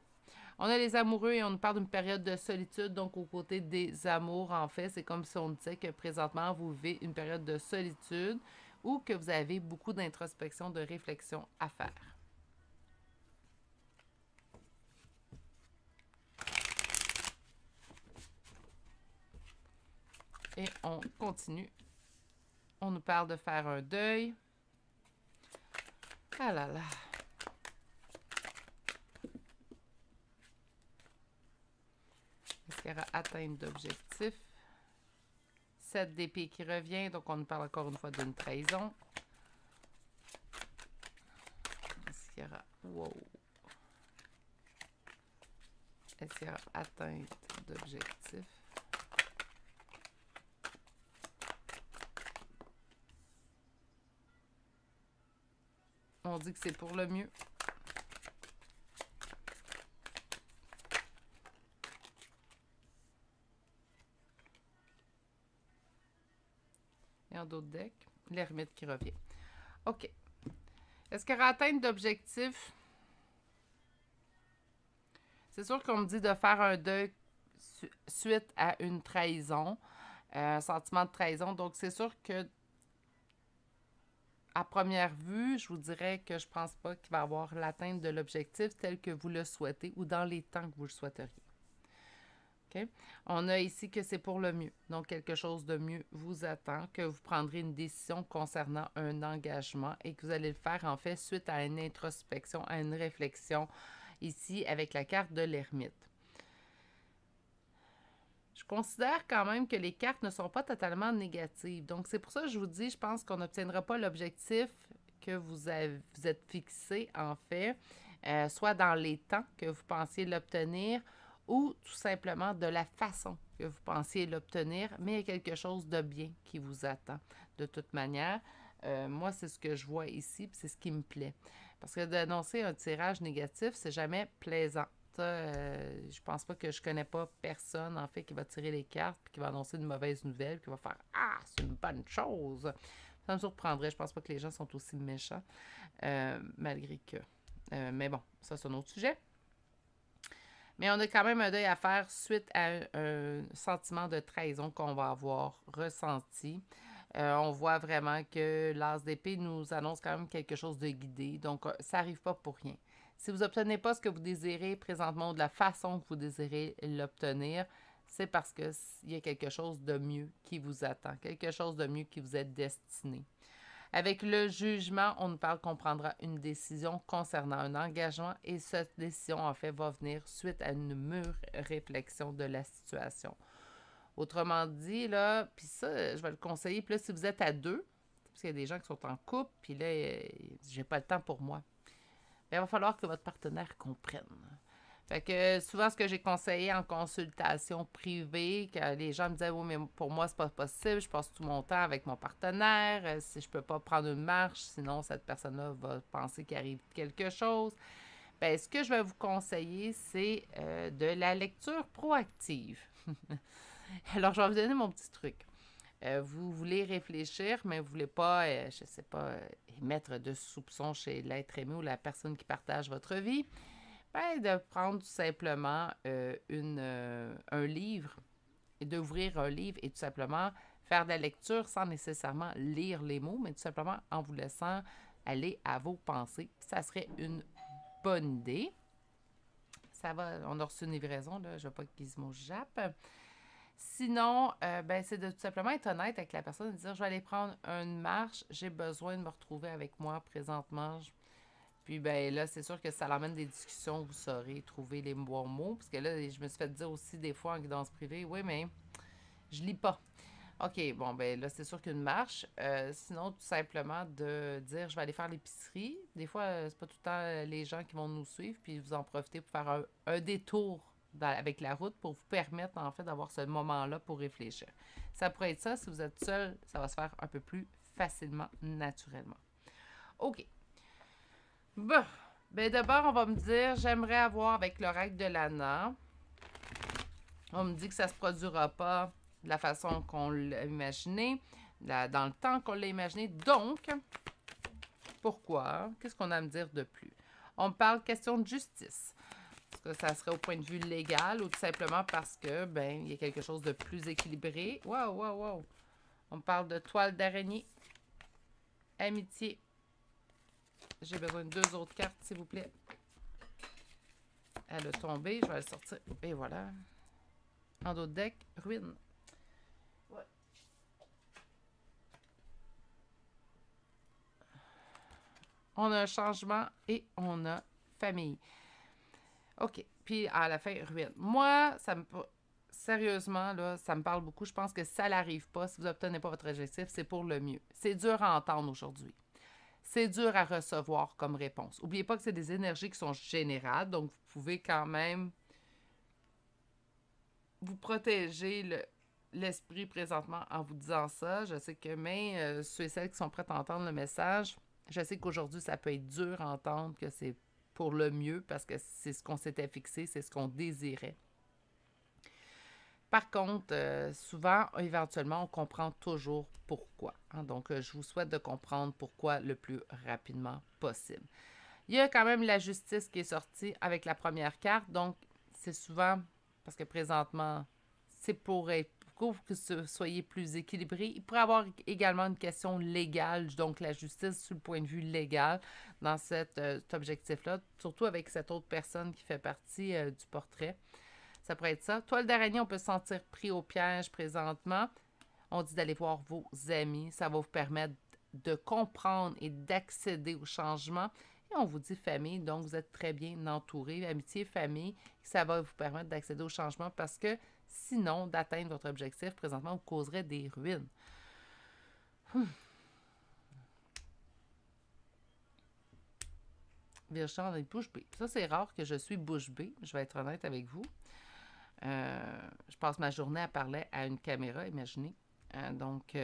On a les amoureux et on nous parle d'une période de solitude. Donc, aux côtés des amours, en fait, c'est comme si on disait que présentement, vous vivez une période de solitude ou que vous avez beaucoup d'introspection, de réflexion à faire. Et on continue. On nous parle de faire un deuil. Ah là là. Est-ce qu'il y aura atteinte d'objectif? 7 d'épée qui revient, donc on nous parle encore une fois d'une trahison. Est-ce qu'il y aura... Wow. Est-ce qu'il y aura atteinte d'objectif? On dit que c'est pour le mieux. Et en d'autres decks, l'ermite qui revient. OK. Est-ce qu'il y aura atteinte d'objectif? C'est sûr qu'on me dit de faire un deuil suite à une trahison, un sentiment de trahison. Donc, c'est sûr que à première vue, je vous dirais que je pense pas qu'il va y avoir l'atteinte de l'objectif tel que vous le souhaitez ou dans les temps que vous le souhaiteriez. Okay? On a ici que c'est pour le mieux. Donc, quelque chose de mieux vous attend, que vous prendrez une décision concernant un engagement et que vous allez le faire, en fait, suite à une introspection, à une réflexion, ici, avec la carte de l'ermite. Je considère quand même que les cartes ne sont pas totalement négatives. Donc, c'est pour ça que je vous dis, je pense qu'on n'obtiendra pas l'objectif que vous êtes fixé, en fait, soit dans les temps que vous pensiez l'obtenir ou tout simplement de la façon que vous pensiez l'obtenir, mais il y a quelque chose de bien qui vous attend. De toute manière, moi, c'est ce que je vois ici, puis c'est ce qui me plaît. Parce que d'annoncer un tirage négatif, c'est jamais plaisant. Je pense pas que je connais pas personne, en fait, qui va tirer les cartes puis qui va annoncer une mauvaise nouvelle, qui va faire « Ah, c'est une bonne chose! » Ça me surprendrait. Je pense pas que les gens sont aussi méchants, malgré que... mais bon, ça, c'est un autre sujet. Mais on a quand même un deuil à faire suite à un sentiment de trahison qu'on va avoir ressenti. On voit vraiment que l'as d'épée nous annonce quand même quelque chose de guidé. Donc, ça n'arrive pas pour rien. Si vous n'obtenez pas ce que vous désirez présentement ou de la façon que vous désirez l'obtenir, c'est parce qu'il y a quelque chose de mieux qui vous attend, quelque chose de mieux qui vous est destiné. Avec le jugement, on nous parle qu'on prendra une décision concernant un engagement et cette décision, en fait, va venir suite à une mûre réflexion de la situation. Autrement dit, là, puis ça, je vais le conseiller, puis là, si vous êtes à deux, parce qu'il y a des gens qui sont en couple, puis là, j'ai pas le temps pour moi, bien, il va falloir que votre partenaire comprenne. Fait que souvent, ce que j'ai conseillé en consultation privée, que les gens me disaient, oui, mais pour moi, c'est pas possible, je passe tout mon temps avec mon partenaire, si je peux pas prendre une marche, sinon cette personne-là va penser qu'il arrive quelque chose. Bien, ce que je vais vous conseiller, c'est de la lecture proactive. Alors, je vais vous donner mon petit truc. Vous voulez réfléchir, mais vous ne voulez pas, je ne sais pas, émettre de soupçons chez l'être aimé ou la personne qui partage votre vie. Ben, de prendre tout simplement un livre et d'ouvrir un livre et tout simplement faire de la lecture sans nécessairement lire les mots, mais tout simplement en vous laissant aller à vos pensées. Ça serait une bonne idée. Ça va, on a reçu une livraison, là, je ne veux pas que Gizmo jappe. Sinon, ben, c'est de tout simplement être honnête avec la personne et dire, je vais aller prendre une marche, j'ai besoin de me retrouver avec moi présentement. Puis ben là, c'est sûr que ça l'amène des discussions où vous saurez trouver les bons mots. Parce que là, je me suis fait dire aussi des fois en guidance privée, oui, mais je lis pas. OK, bon, ben là, c'est sûr qu'une marche. Sinon, tout simplement de dire, je vais aller faire l'épicerie. Des fois, c'est pas tout le temps les gens qui vont nous suivre, puis vous en profitez pour faire un détour avec la route pour vous permettre, en fait, d'avoir ce moment-là pour réfléchir. Ça pourrait être ça. Si vous êtes seul, ça va se faire un peu plus facilement, naturellement. OK. Bon, ben d'abord, on va me dire, j'aimerais avoir avec l'oracle de l'ANA. On me dit que ça ne se produira pas de la façon qu'on l'a imaginé, dans le temps qu'on l'a imaginé. Donc, pourquoi? Qu'est-ce qu'on a à me dire de plus? On me parle question de justice. Est-ce que ça serait au point de vue légal ou tout simplement parce que, ben, il y a quelque chose de plus équilibré? Wow, wow, wow! On me parle de toile d'araignée, amitié. J'ai besoin de 2 autres cartes, s'il vous plaît. Elle a tombé. Je vais la sortir. Et voilà. En dos de deck, ruine. Ouais. On a un changement et on a famille. OK. Puis à la fin, ruine. Moi, ça me... Sérieusement, là, ça me parle beaucoup. Je pense que ça n'arrive pas. Si vous n'obtenez pas votre objectif, c'est pour le mieux. C'est dur à entendre aujourd'hui. C'est dur à recevoir comme réponse. N'oubliez pas que c'est des énergies qui sont générales, donc vous pouvez quand même vous protéger l'esprit présentement en vous disant ça. Je sais que même ceux et celles qui sont prêts à entendre le message, je sais qu'aujourd'hui, ça peut être dur à entendre que c'est pour le mieux parce que c'est ce qu'on s'était fixé, c'est ce qu'on désirait. Par contre, souvent, éventuellement, on comprend toujours pourquoi. Hein? Donc, je vous souhaite de comprendre pourquoi le plus rapidement possible. Il y a quand même la justice qui est sortie avec la première carte. Donc, c'est souvent, parce que présentement, c'est pour que vous soyez plus équilibré. Il pourrait y avoir également une question légale, donc la justice sur le point de vue légal dans cet objectif-là, surtout avec cette autre personne qui fait partie du portrait. Ça pourrait être ça. Toile d'araignée, on peut se sentir pris au piège présentement. On dit d'aller voir vos amis. Ça va vous permettre de comprendre et d'accéder au changement. Et on vous dit famille, donc vous êtes très bien entouré. Amitié, famille, ça va vous permettre d'accéder au changement parce que sinon, d'atteindre votre objectif, présentement, vous causerez des ruines. Vierge on est bouche bée. Ça, c'est rare que je suis bouche bée. Je vais être honnête avec vous. Je passe ma journée à parler à une caméra, imaginez. Donc,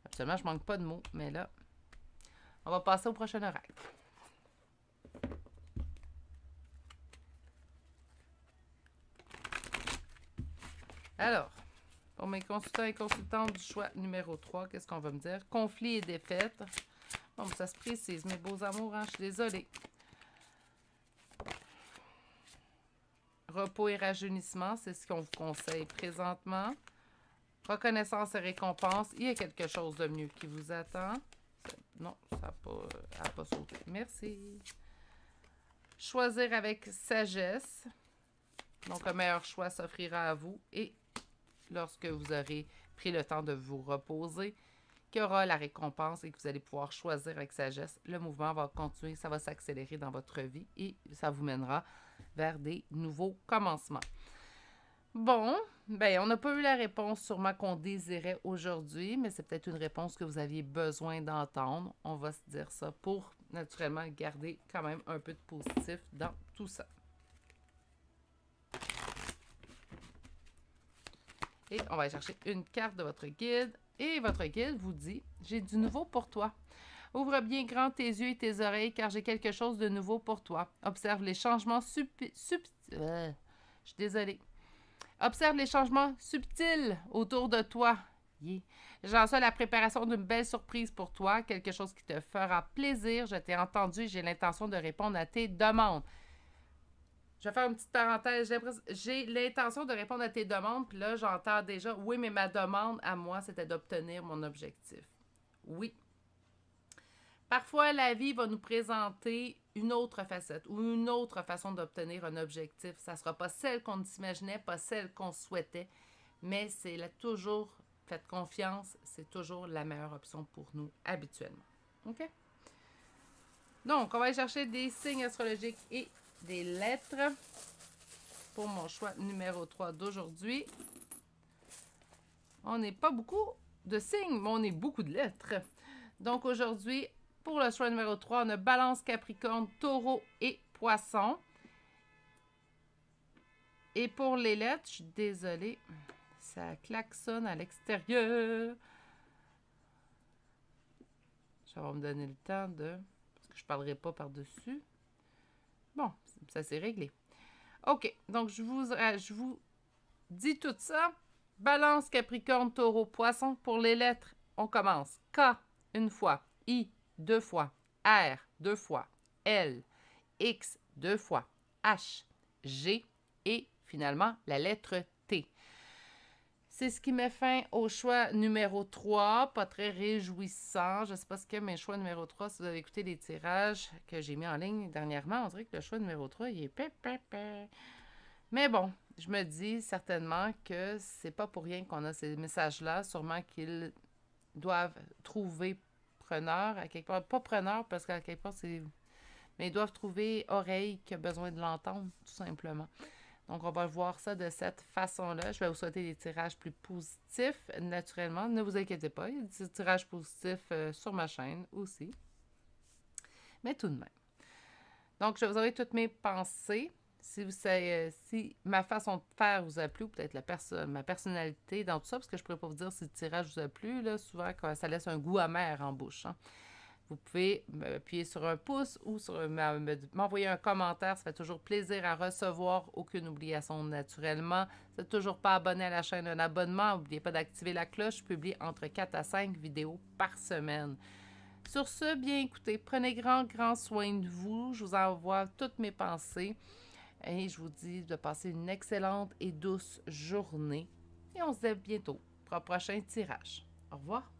absolument, je manque pas de mots, mais là, on va passer au prochain oracle. Alors, pour mes consultants et consultantes du choix numéro 3, qu'est-ce qu'on va me dire? Conflit et défaite. Bon, ça se précise, mes beaux amours, hein, je suis désolée. Repos et rajeunissement, c'est ce qu'on vous conseille présentement. Reconnaissance et récompense, il y a quelque chose de mieux qui vous attend. Non, ça n'a pas sauté. Merci. Choisir avec sagesse. Donc, un meilleur choix s'offrira à vous. Et lorsque vous aurez pris le temps de vous reposer, qu'il y aura la récompense et que vous allez pouvoir choisir avec sagesse. Le mouvement va continuer, ça va s'accélérer dans votre vie et ça vous mènera vers des nouveaux commencements. Bon, ben on n'a pas eu la réponse sûrement qu'on désirait aujourd'hui, mais c'est peut-être une réponse que vous aviez besoin d'entendre. On va se dire ça pour naturellement garder quand même un peu de positif dans tout ça. Et on va aller chercher une carte de votre guide. Et votre guide vous dit « J'ai du nouveau pour toi. Ouvre bien grand tes yeux et tes oreilles, car j'ai quelque chose de nouveau pour toi. Observe les changements subtils. Je suis désolée. Observe les changements subtils autour de toi. Yeah. J'en suis à la préparation d'une belle surprise pour toi, quelque chose qui te fera plaisir. Je t'ai entendu et j'ai l'intention de répondre à tes demandes. » Je vais faire une petite parenthèse. J'ai l'intention de répondre à tes demandes, puis là, j'entends déjà, oui, mais ma demande à moi, c'était d'obtenir mon objectif. Oui. Parfois, la vie va nous présenter une autre facette ou une autre façon d'obtenir un objectif. Ça ne sera pas celle qu'on s'imaginait, pas celle qu'on souhaitait, mais c'est là toujours, faites confiance, c'est toujours la meilleure option pour nous habituellement. OK? Donc, on va aller chercher des signes astrologiques et des lettres pour mon choix numéro 3 d'aujourd'hui. On n'est pas beaucoup de signes, mais on est beaucoup de lettres. Donc aujourd'hui, pour le choix numéro 3, on a Balance, Capricorne, Taureau et Poisson. Et pour les lettres, je suis désolée, ça klaxonne à l'extérieur. Ça va me donner le temps de... parce que je ne parlerai pas par-dessus. Bon, ça s'est réglé. OK, donc je vous dis tout ça. Balance, Capricorne, Taureau, Poisson. Pour les lettres, on commence. K, une fois. I, deux fois. R, deux fois. L, X, deux fois. H, G et finalement la lettre T. C'est ce qui met fin au choix numéro 3. Pas très réjouissant. Je ne sais pas ce que mes choix numéro 3, si vous avez écouté les tirages que j'ai mis en ligne dernièrement, on dirait que le choix numéro 3, il est pépépé. Mais bon, je me dis certainement que c'est pas pour rien qu'on a ces messages-là. Sûrement qu'ils doivent trouver preneur à quelque part. Pas preneur parce qu'à quelque part, c'est... mais ils doivent trouver oreille qui a besoin de l'entendre, tout simplement. Donc, on va voir ça de cette façon-là. Je vais vous souhaiter des tirages plus positifs, naturellement. Ne vous inquiétez pas, il y a des tirages positifs sur ma chaîne aussi. Mais tout de même. Donc, je vais vous envoyer toutes mes pensées. Si ma façon de faire vous a plu, ou peut-être ma personnalité dans tout ça, parce que je ne pourrais pas vous dire si le tirage vous a plu, là, souvent, ça laisse un goût amer en bouche. Hein. Vous pouvez appuyer sur un pouce ou m'envoyer un commentaire. Ça fait toujours plaisir à recevoir. Aucune obligation naturellement. Si vous n'êtes toujours pas abonné à la chaîne, un abonnement. N'oubliez pas d'activer la cloche. Je publie entre 4 à 5 vidéos par semaine. Sur ce, bien écoutez, prenez grand soin de vous. Je vous envoie toutes mes pensées. Et je vous dis de passer une excellente et douce journée. Et on se dit à bientôt pour un prochain tirage. Au revoir.